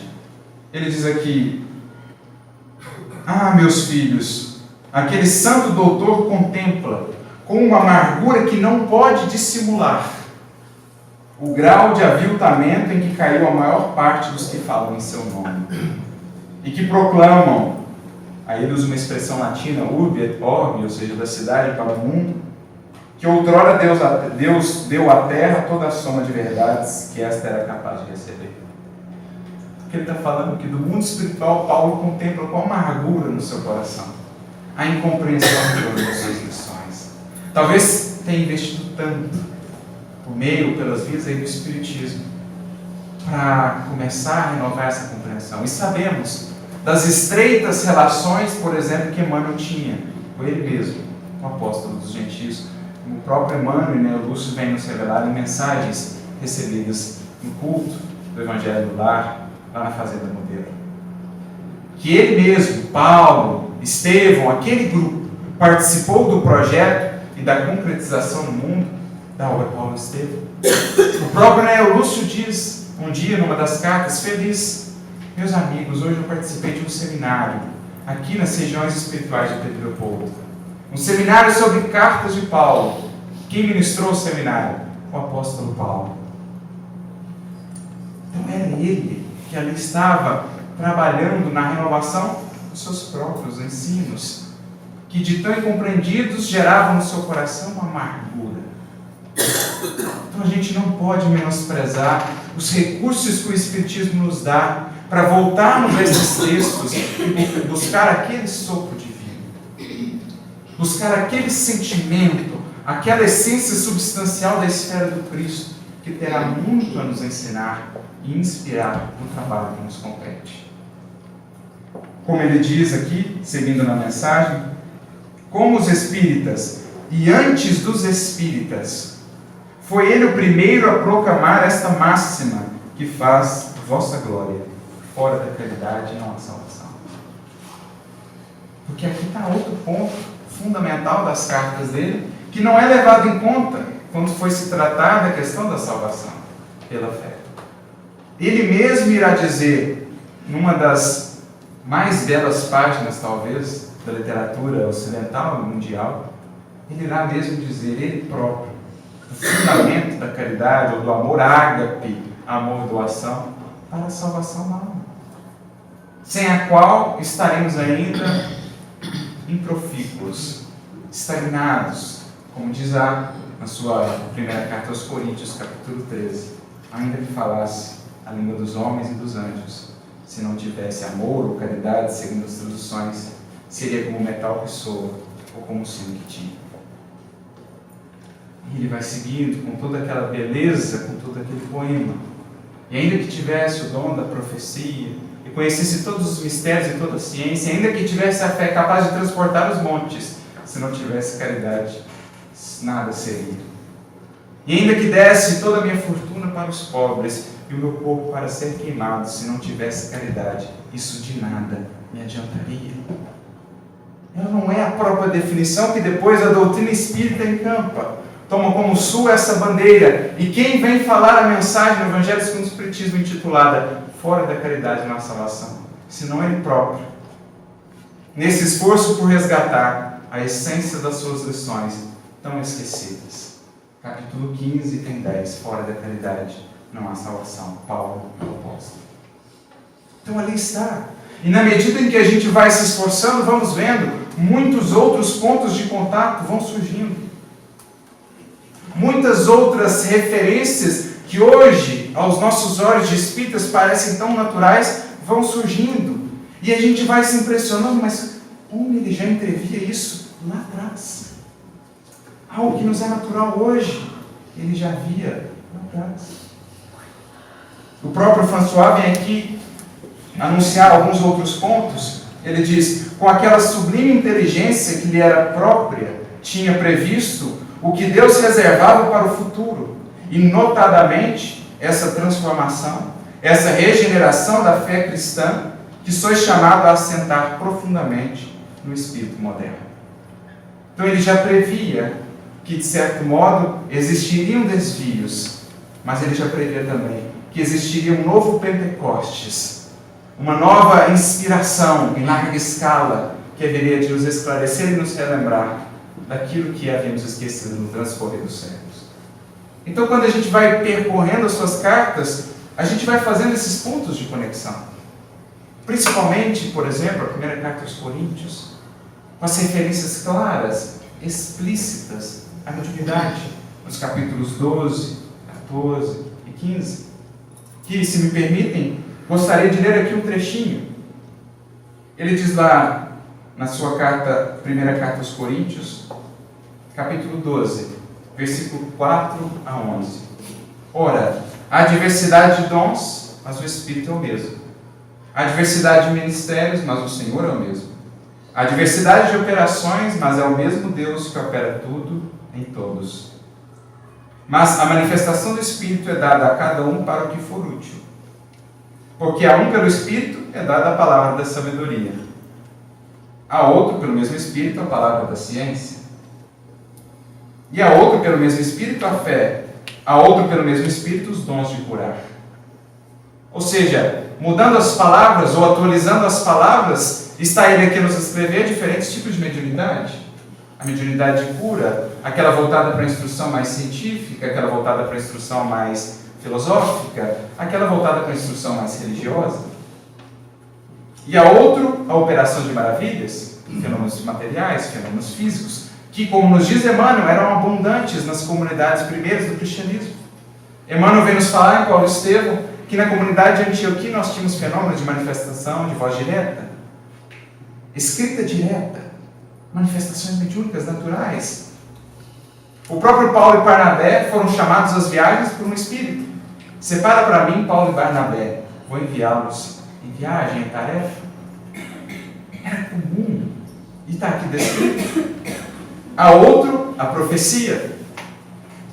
[SPEAKER 1] ele diz aqui, meus filhos, aquele santo doutor contempla com uma amargura que não pode dissimular o grau de aviltamento em que caiu a maior parte dos que falam em seu nome e que proclamam, aí ele usa uma expressão latina, urbi et orbi, ou seja, da cidade para o mundo, que outrora Deus deu à terra toda a soma de verdades que esta era capaz de receber. Porque ele está falando que do mundo espiritual Paulo contempla com amargura no seu coração a incompreensão de todas as suas lições. Talvez tenha investido tanto por meio, pelas vias aí do Espiritismo, para começar a renovar essa compreensão. E sabemos das estreitas relações, por exemplo, que Emmanuel tinha com ele mesmo, o apóstolo dos gentios. O próprio Emmanuel, o Lúcio vem nos revelar em mensagens recebidas no culto do Evangelho do Lar, lá na Fazenda Modelo. Que ele mesmo, Paulo, Estevão, aquele grupo, participou do projeto e da concretização no mundo da obra Paulo e Estevão. O próprio Neo Lúcio diz, um dia, numa das cartas, feliz, meus amigos, hoje eu participei de um seminário, aqui nas regiões espirituais de Pedro Leopoldo. Um seminário sobre cartas de Paulo. Quem ministrou o seminário? O apóstolo Paulo. Então era ele que ali estava trabalhando na renovação dos seus próprios ensinos, que de tão incompreendidos geravam no seu coração uma amargura. Então a gente não pode menosprezar os recursos que o Espiritismo nos dá para voltarmos a esses textos e buscar aquele sopro divino, buscar aquele sentimento, aquela essência substancial da esfera do Cristo, que terá muito a nos ensinar e inspirar no trabalho que nos compete. Como ele diz aqui, seguindo na mensagem, como os espíritas e antes dos espíritas, foi ele o primeiro a proclamar esta máxima que faz vossa glória, fora da caridade não há salvação. Porque aqui está outro ponto fundamental das cartas dele, que não é levado em conta quando foi se tratar da questão da salvação pela fé. Ele mesmo irá dizer, numa das mais belas páginas, talvez, da literatura ocidental e mundial, ele irá mesmo dizer, ele próprio, o fundamento da caridade, ou do amor ágape, amor-doação, para a salvação da alma, sem a qual estaremos ainda improfícuos, estagnados, como diz na sua primeira carta aos Coríntios, capítulo 13, ainda que falasse a língua dos homens e dos anjos, se não tivesse amor ou caridade, segundo as traduções, seria como metal que soa, ou como sino que tira. E ele vai seguindo com toda aquela beleza, com todo aquele poema. E ainda que tivesse o dom da profecia, e conhecesse todos os mistérios e toda a ciência, ainda que tivesse a fé capaz de transportar os montes, se não tivesse caridade, nada seria. E ainda que desse toda a minha fortuna para os pobres, e o meu corpo para ser queimado, se não tivesse caridade, isso de nada me adiantaria. Ela não é a própria definição que depois a doutrina espírita encampa, tomam como sua essa bandeira. E quem vem falar a mensagem no Evangelho segundo o Espiritismo intitulada Fora da Caridade não há salvação, senão Ele próprio, nesse esforço por resgatar a essência das suas lições tão esquecidas. Capítulo 15, item 10, Fora da Caridade não há salvação, Paulo, o apóstolo. Então ali está. E na medida em que a gente vai se esforçando, vamos vendo, muitos outros pontos de contato vão surgindo. Muitas outras referências que hoje, aos nossos olhos de espíritas, parecem tão naturais, vão surgindo. E a gente vai se impressionando, mas como ele já entrevia isso lá atrás? Algo que nos é natural hoje, ele já via lá atrás. O próprio François vem aqui anunciar alguns outros pontos. Ele diz: com aquela sublime inteligência que lhe era própria, tinha previsto o que Deus reservava para o futuro, e notadamente essa transformação, essa regeneração da fé cristã, que sois chamado a assentar profundamente no espírito moderno. Então ele já previa que, de certo modo, existiriam desvios, mas ele já previa também que existiria um novo Pentecostes, uma nova inspiração em larga escala, que haveria de nos esclarecer e nos relembrar daquilo que havíamos esquecido no transcorrer dos séculos. Então, quando a gente vai percorrendo as suas cartas, a gente vai fazendo esses pontos de conexão. Principalmente, por exemplo, a primeira carta aos Coríntios, com as referências claras, explícitas à mediunidade, nos capítulos 12, 14 e 15, que, se me permitem, gostaria de ler aqui um trechinho. Ele diz lá, na sua carta, primeira carta aos Coríntios, capítulo 12, versículo 4 a 11. Ora, há diversidade de dons, mas o Espírito é o mesmo. Há diversidade de ministérios, mas o Senhor é o mesmo. Há diversidade de operações, mas é o mesmo Deus que opera tudo em todos. Mas a manifestação do Espírito é dada a cada um para o que for útil. Porque a um pelo Espírito é dada a palavra da sabedoria. A outro pelo mesmo Espírito a palavra da ciência. E a outro pelo mesmo Espírito a fé. A outro pelo mesmo Espírito os dons de curar. Ou seja, mudando as palavras ou atualizando as palavras, está ele aqui a nos escrever diferentes tipos de mediunidade. A mediunidade de cura, aquela voltada para a instrução mais científica, aquela voltada para a instrução mais filosófica, aquela voltada para a instrução mais religiosa. E a outro, a operação de maravilhas, fenômenos materiais, fenômenos físicos, que, como nos diz Emmanuel, eram abundantes nas comunidades primeiras do cristianismo. Emmanuel vem nos falar em Paulo Estevão que na comunidade de Antioquia nós tínhamos fenômenos de manifestação, de voz direta, escrita direta, manifestações mediúnicas naturais. O próprio Paulo e Barnabé foram chamados às viagens por um espírito. Separa para mim Paulo e Barnabé, vou enviá-los em viagem, em tarefa. Era comum, e está aqui descrito. A outro, a profecia,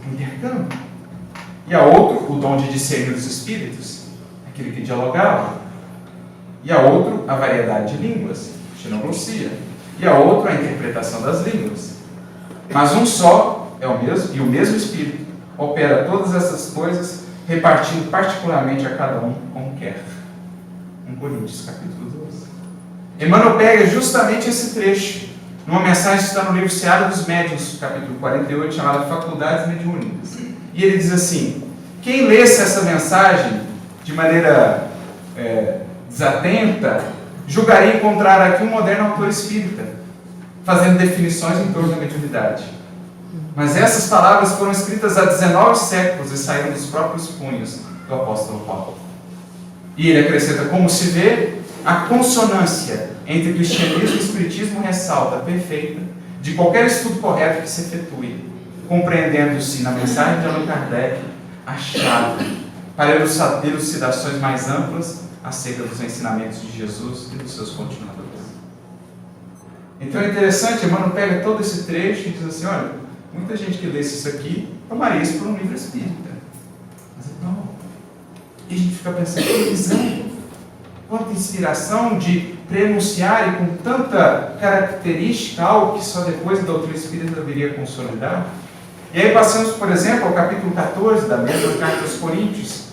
[SPEAKER 1] o intercâmbio. E a outro, o dom de discernir os espíritos, aquele que dialogava. E a outro, a variedade de línguas, xenoglossia. E a outro, a interpretação das línguas. Mas um só é o mesmo, e o mesmo Espírito opera todas essas coisas, repartindo particularmente a cada um como quer. 1 Coríntios, capítulo 12. Emmanuel pega justamente esse trecho, numa mensagem que está no livro Seara dos Médiuns, capítulo 48, chamada Faculdades Mediúnicas. E ele diz assim: quem lesse essa mensagem de maneira desatenta, julgaria encontrar aqui um moderno autor espírita, fazendo definições em torno da mediunidade. Mas essas palavras foram escritas há 19 séculos e saíram dos próprios punhos do apóstolo Paulo. E ele acrescenta: como se vê, a consonância entre cristianismo e espiritismo ressalta perfeita de qualquer estudo correto que se efetue, compreendendo-se na mensagem de Allan Kardec a chave para elucidações mais amplas acerca dos ensinamentos de Jesus e dos seus continuadores. Então é interessante, Emmanuel pega todo esse trecho e diz assim: olha, muita gente que lesse isso aqui tomaria isso por um livro espírita. Mas não. E a gente fica pensando: que visão, quanta inspiração de prenunciar e com tanta característica algo que só depois da doutrina espírita viria a consolidar. E aí passamos, por exemplo, ao capítulo 14 da mesma carta aos Coríntios.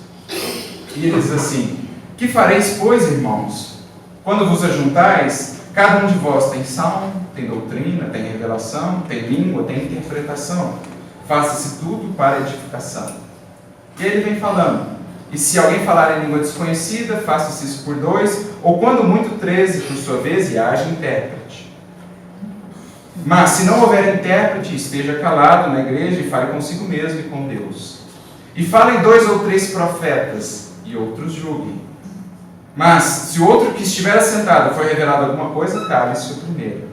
[SPEAKER 1] E ele diz assim: que fareis, pois, irmãos, quando vos ajuntais? Cada um de vós tem salmo, tem doutrina, tem revelação, tem língua, tem interpretação. Faça-se tudo para edificação. E ele vem falando: e se alguém falar em língua desconhecida, faça-se isso por 2, ou quando muito 13, por sua vez, e haja intérprete. Mas se não houver intérprete, esteja calado na igreja e fale consigo mesmo e com Deus. E falem 2 ou 3 profetas, e outros julguem. Mas, se o outro que estiver assentado for revelado alguma coisa, cale-se o primeiro.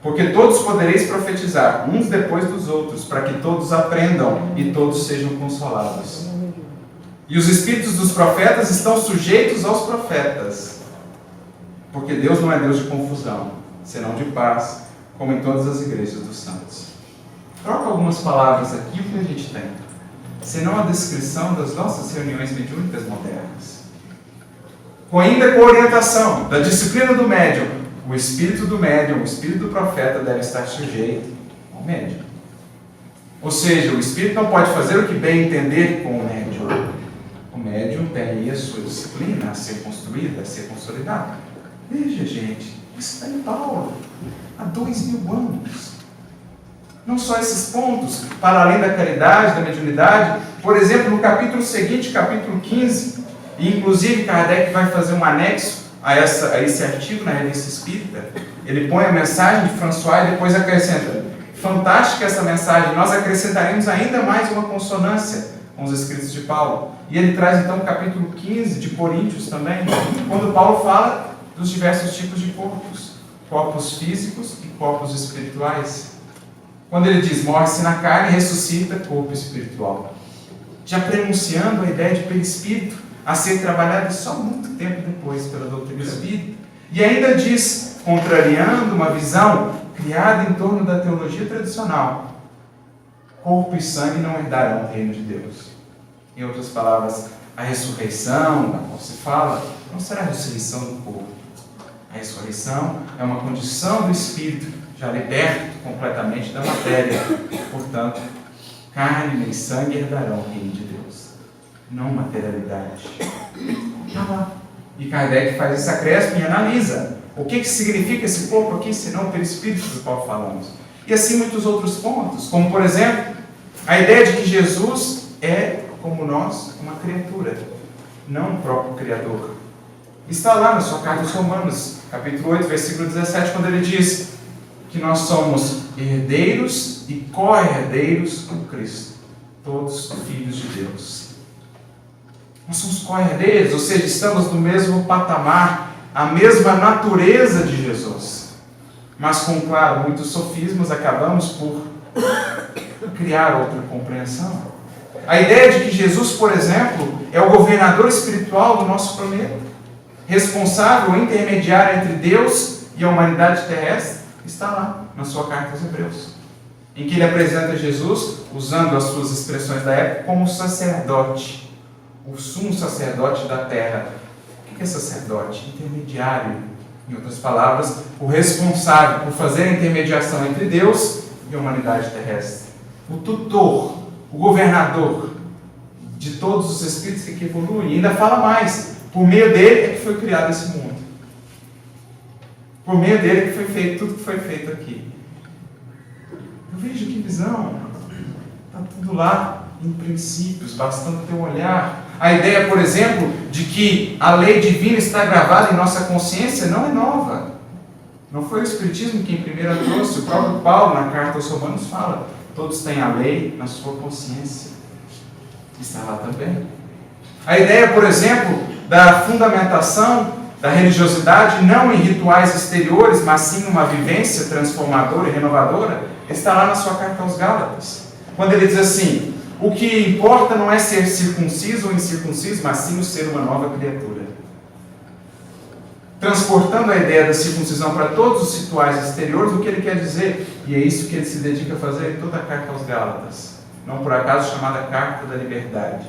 [SPEAKER 1] Porque todos podereis profetizar, uns depois dos outros, para que todos aprendam e todos sejam consolados. E os espíritos dos profetas estão sujeitos aos profetas. Porque Deus não é Deus de confusão, senão de paz, como em todas as igrejas dos santos. Troca algumas palavras aqui, o que a gente tem? Senão a descrição das nossas reuniões mediúnicas modernas. Ainda com a orientação da disciplina do médium, o espírito do médium, o espírito do profeta deve estar sujeito ao médium. Ou seja, o espírito não pode fazer o que bem entender com o médium. O médium tem aí a sua disciplina a ser construída, a ser consolidada. Veja, gente, isso está em Paulo, há 2000 anos. Não só esses pontos, para além da caridade, da mediunidade, por exemplo, no capítulo seguinte, capítulo 15, e inclusive Kardec vai fazer um anexo a esse artigo na Revista Espírita. Ele põe a mensagem de François e depois acrescenta: fantástica essa mensagem, nós acrescentaremos ainda mais uma consonância com os escritos de Paulo. E ele traz então o capítulo 15 de Coríntios também, quando Paulo fala dos diversos tipos de corpos físicos e corpos espirituais. Quando ele diz: morre-se na carne e ressuscita corpo espiritual, já prenunciando a ideia de perispírito a ser trabalhada só muito tempo depois pela doutrina espírita. E ainda diz, contrariando uma visão criada em torno da teologia tradicional: corpo e sangue não herdarão o reino de Deus. Em outras palavras, a ressurreição, da qual se fala, não será a ressurreição do corpo. A ressurreição é uma condição do espírito, já liberto completamente da matéria. Portanto, carne nem sangue herdarão o reino de Deus, não materialidade. E Kardec faz esse acréscimo e analisa o que significa esse corpo aqui, senão o perispírito do qual falamos. E assim muitos outros pontos, como por exemplo, a ideia de que Jesus é, como nós, uma criatura, não o próprio Criador. Está lá na sua carta aos Romanos, capítulo 8, versículo 17, quando ele diz que nós somos herdeiros e co-herdeiros com Cristo, todos filhos de Deus. Nós somos co-herdeiros, ou seja, estamos no mesmo patamar, a mesma natureza de Jesus. Mas com, claro, muitos sofismas, acabamos por criar outra compreensão. A ideia de que Jesus, por exemplo, é o governador espiritual do nosso planeta, responsável, intermediário entre Deus e a humanidade terrestre, está lá na sua carta aos Hebreus, em que ele apresenta Jesus, usando as suas expressões da época, como sacerdote, o sumo sacerdote da terra. O que é sacerdote? Intermediário. Em outras palavras, o responsável por fazer a intermediação entre Deus e a humanidade terrestre. O tutor, o governador de todos os espíritos que evoluem. E ainda fala mais: por meio dele é que foi criado esse mundo. Por meio dele é que foi feito tudo que foi feito aqui. Eu vejo que visão. Está tudo lá em princípios, bastando ter um olhar. A ideia, por exemplo, de que a lei divina está gravada em nossa consciência não é nova. Não foi o Espiritismo quem primeiro trouxe. O próprio Paulo, na carta aos Romanos, fala: todos têm a lei na sua consciência. Está lá também. A ideia, por exemplo, da fundamentação da religiosidade não em rituais exteriores, mas sim uma vivência transformadora e renovadora, está lá na sua carta aos Gálatas. Quando ele diz assim: o que importa não é ser circunciso ou incircunciso, mas sim o ser uma nova criatura. Transportando a ideia da circuncisão para todos os rituais exteriores, o que ele quer dizer? E é isso que ele se dedica a fazer em toda a carta aos Gálatas. Não por acaso chamada Carta da Liberdade.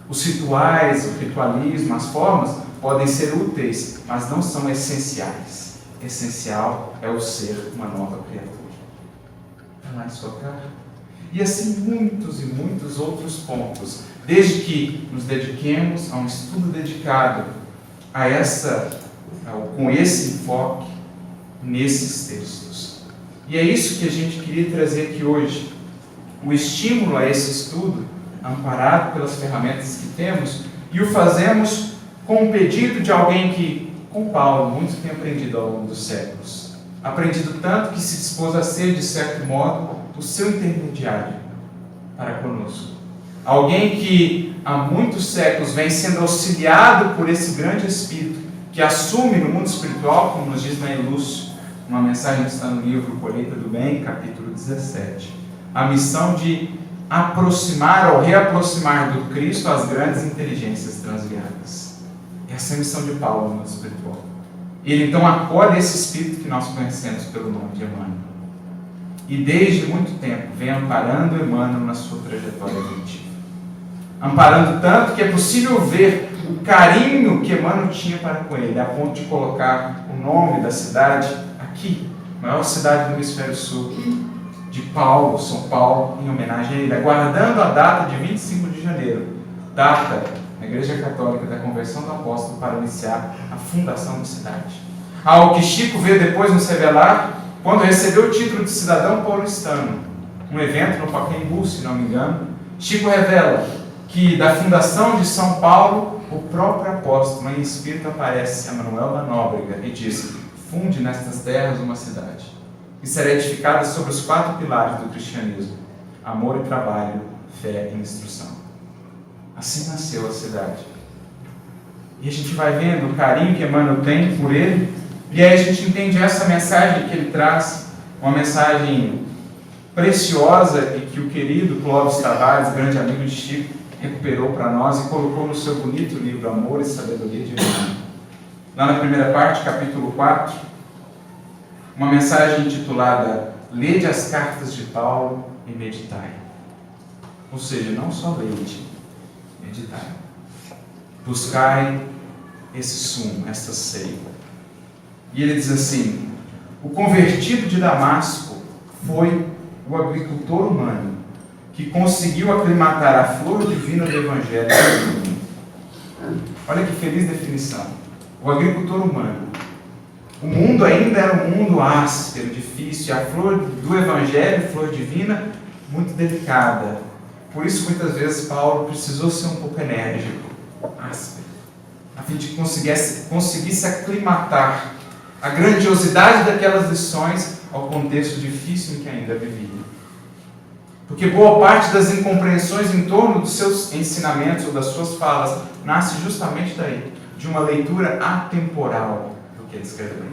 [SPEAKER 1] Os rituais, o ritualismo, as formas podem ser úteis, mas não são essenciais. Essencial é o ser uma nova criatura. derramar em sua cara. E assim muitos e muitos outros pontos, desde que nos dediquemos a um estudo dedicado com esse enfoque nesses textos. E é isso que a gente queria trazer aqui hoje. O estímulo a esse estudo, amparado pelas ferramentas que temos, e o fazemos com o pedido de alguém que, com Paulo, muito tem aprendido ao longo dos séculos. Aprendido tanto que se dispôs a ser, de certo modo, o seu intermediário para conosco. Alguém que há muitos séculos vem sendo auxiliado por esse grande Espírito, que assume no mundo espiritual, como nos diz Nair Lúcio, uma mensagem que está no livro Colheita do Bem, capítulo 17, a missão de aproximar ou reaproximar do Cristo as grandes inteligências transviadas. Essa é a missão de Paulo no mundo espiritual. Ele então acolhe esse Espírito que nós conhecemos pelo nome de Emmanuel. E desde muito tempo vem amparando Emmanuel na sua trajetória evolutiva. Amparando tanto que é possível ver o carinho que Emmanuel tinha para com ele, a ponto de colocar o nome da cidade aqui, maior cidade do hemisfério sul, de Paulo, São Paulo, em homenagem a ele, aguardando a data de 25 de janeiro, data na Igreja Católica da conversão do apóstolo, para iniciar a fundação da cidade. Algo que Chico veio depois nos revelar quando recebeu o título de cidadão paulistano, um evento no Pacaembu, se não me engano. Chico revela que da fundação de São Paulo, o próprio apóstolo em espírito aparece a Manuel da Nóbrega e diz: funde nestas terras uma cidade que será edificada sobre os 4 pilares do cristianismo: amor e trabalho, fé e instrução. Assim nasceu a cidade. E a gente vai vendo o carinho que Emmanuel tem por ele, e aí a gente entende essa mensagem que ele traz, uma mensagem preciosa e que o querido Clóvis Tavares, grande amigo de Chico, recuperou para nós e colocou no seu bonito livro Amor e Sabedoria Divina. Lá na primeira parte, capítulo 4, uma mensagem intitulada Lede as cartas de Paulo e meditai. Ou seja, não só lede, meditai. Buscai esse sumo, esta seiva. E ele diz assim: o convertido de Damasco foi o agricultor humano que conseguiu aclimatar a flor divina do Evangelho. Olha que feliz definição. O agricultor humano. O mundo ainda era um mundo áspero, difícil, e a flor do Evangelho, flor divina, muito delicada. Por isso, muitas vezes, Paulo precisou ser um pouco enérgico, áspero, a fim de que conseguisse aclimatar a grandiosidade daquelas lições ao contexto difícil em que ainda vivia. Porque boa parte das incompreensões em torno dos seus ensinamentos ou das suas falas nasce justamente daí, de uma leitura atemporal do que ele escreveu.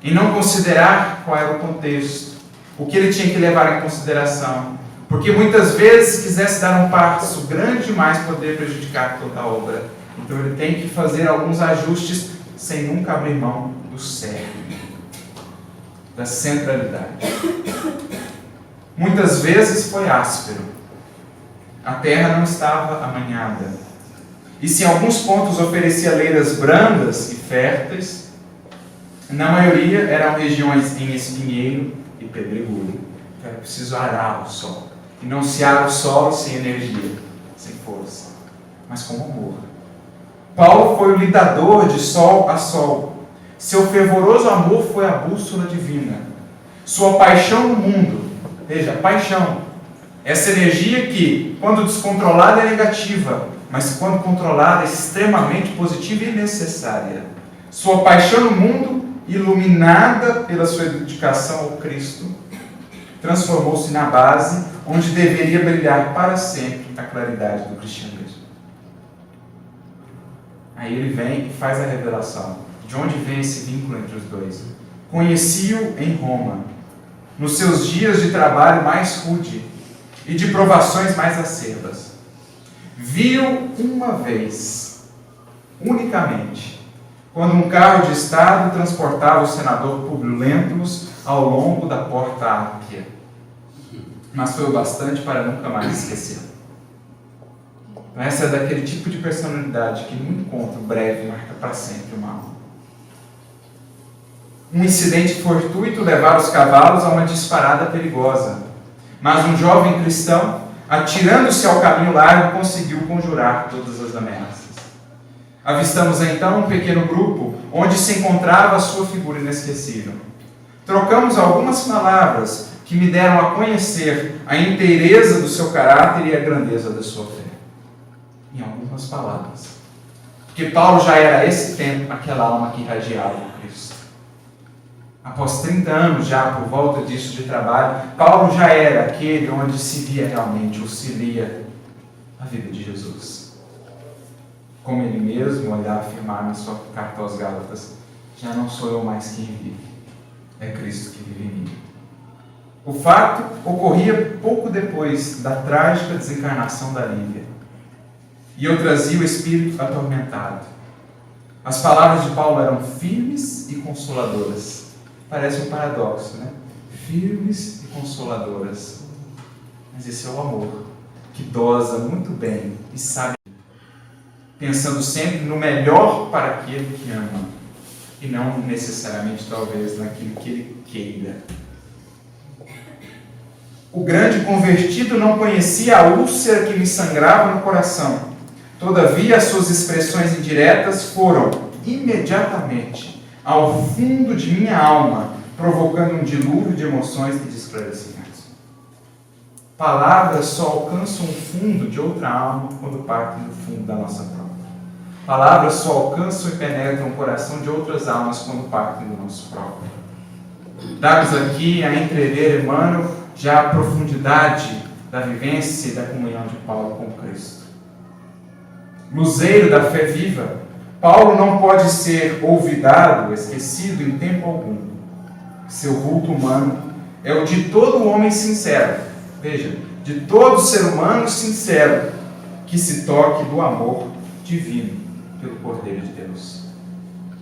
[SPEAKER 1] E não considerar qual era o contexto, o que ele tinha que levar em consideração. Porque muitas vezes, se quisesse dar um passo grande demais, poderia prejudicar toda a obra. Então ele tem que fazer alguns ajustes sem nunca abrir mão do cerne, da centralidade. Muitas vezes foi áspero. A terra não estava amanhada. E se em alguns pontos oferecia leiras brandas e férteis, na maioria eram regiões em espinheiro e pedregulho. Era preciso arar o solo. E não se ara o solo sem energia, sem força, mas com amor. Paulo foi o lidador de sol a sol. Seu fervoroso amor foi a bússola divina. Sua paixão no mundo, veja, paixão, essa energia que, quando descontrolada, é negativa, mas quando controlada, é extremamente positiva e necessária. Sua paixão no mundo, iluminada pela sua dedicação ao Cristo, transformou-se na base onde deveria brilhar para sempre a claridade do cristianismo. Aí ele vem e faz a revelação. De onde vem esse vínculo entre os dois? Conheci-o em Roma, nos seus dias de trabalho mais rude e de provações mais acerbas. Vi-o uma vez, unicamente, quando um carro de estado transportava o senador Públio Lentulus ao longo da Porta Ápia. Mas foi o bastante para nunca mais esquecê-lo. Essa é daquele tipo de personalidade que num encontro breve marca para sempre uma alma. Um incidente fortuito levara os cavalos a uma disparada perigosa. Mas um jovem cristão, atirando-se ao caminho largo, conseguiu conjurar todas as ameaças. Avistamos então um pequeno grupo onde se encontrava a sua figura inesquecível. Trocamos algumas palavras que me deram a conhecer a inteireza do seu caráter e a grandeza da sua fé. Em algumas palavras. Porque Paulo já era a esse tempo aquela alma que irradiava o Cristo. Após 30 anos já por volta disso de trabalho, Paulo já era aquele onde se via realmente, ou se lia a vida de Jesus. Como ele mesmo olhar afirmar na sua carta aos Gálatas, já não sou eu mais quem vive, é Cristo que vive em mim. O fato ocorria pouco depois da trágica desencarnação da Lívia. E eu trazia o espírito atormentado. As palavras de Paulo eram firmes e consoladoras. Parece um paradoxo, né? Firmes e consoladoras. Mas esse é o amor, que dosa muito bem e sabe, pensando sempre no melhor para aquele que ama, e não necessariamente, talvez, naquilo que ele queira. O grande convertido não conhecia a úlcera que me sangrava no coração. Todavia, as suas expressões indiretas foram, imediatamente, ao fundo de minha alma, provocando um dilúvio de emoções e de esclarecimentos. Palavras só alcançam o fundo de outra alma quando partem do fundo da nossa própria. Palavras só alcançam e penetram o coração de outras almas quando partem do nosso próprio. Dá-nos aqui a entrever, Emmanuel, já a profundidade da vivência e da comunhão de Paulo com Cristo. Luzeiro da fé viva, Paulo não pode ser olvidado, esquecido em tempo algum. Seu vulto humano é o de todo homem sincero, veja, de todo ser humano sincero, que se toque do amor divino pelo Cordeiro de Deus.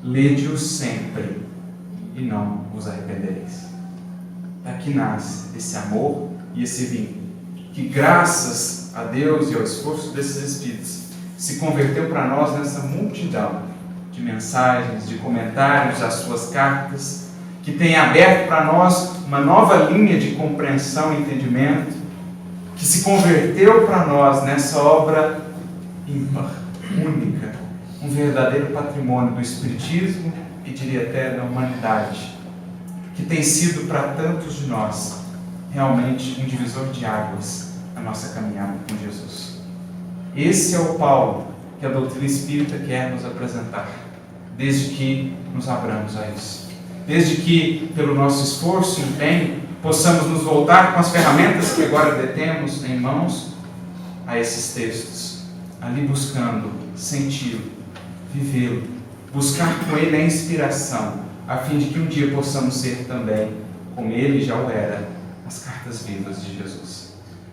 [SPEAKER 1] Lede-o sempre e não vos arrependereis. Daqui nasce esse amor e esse vínculo, que graças a Deus e ao esforço desses Espíritos, se converteu para nós nessa multidão de mensagens, de comentários às suas cartas, que tem aberto para nós uma nova linha de compreensão e entendimento, que se converteu para nós nessa obra ímpar, única, um verdadeiro patrimônio do Espiritismo e diria até da humanidade, que tem sido para tantos de nós realmente um divisor de águas na nossa caminhada com Jesus. Esse é o Paulo que a doutrina espírita quer nos apresentar, desde que nos abramos a isso. Desde que, pelo nosso esforço e empenho, possamos nos voltar com as ferramentas que agora detemos em mãos a esses textos, ali buscando senti-lo, vivê-lo, buscar com ele a inspiração, a fim de que um dia possamos ser também, como ele já o era, as cartas vivas de Jesus.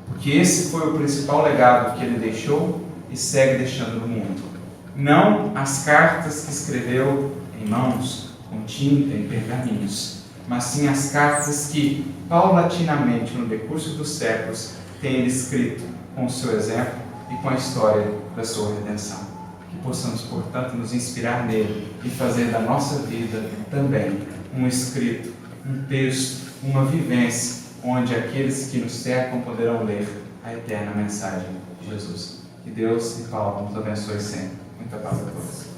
[SPEAKER 1] Porque esse foi o principal legado que ele deixou e segue deixando no mundo. Não as cartas que escreveu em mãos, com tinta, em pergaminhos, mas sim as cartas que, paulatinamente, no decurso dos séculos, tem ele escrito com o seu exemplo e com a história da sua redenção. Que possamos, portanto, nos inspirar nele e fazer da nossa vida também um escrito, um texto, uma vivência, onde aqueles que nos cercam poderão ler a eterna mensagem de Jesus. Que Deus e Paulo nos abençoe sempre. Muita paz a todos.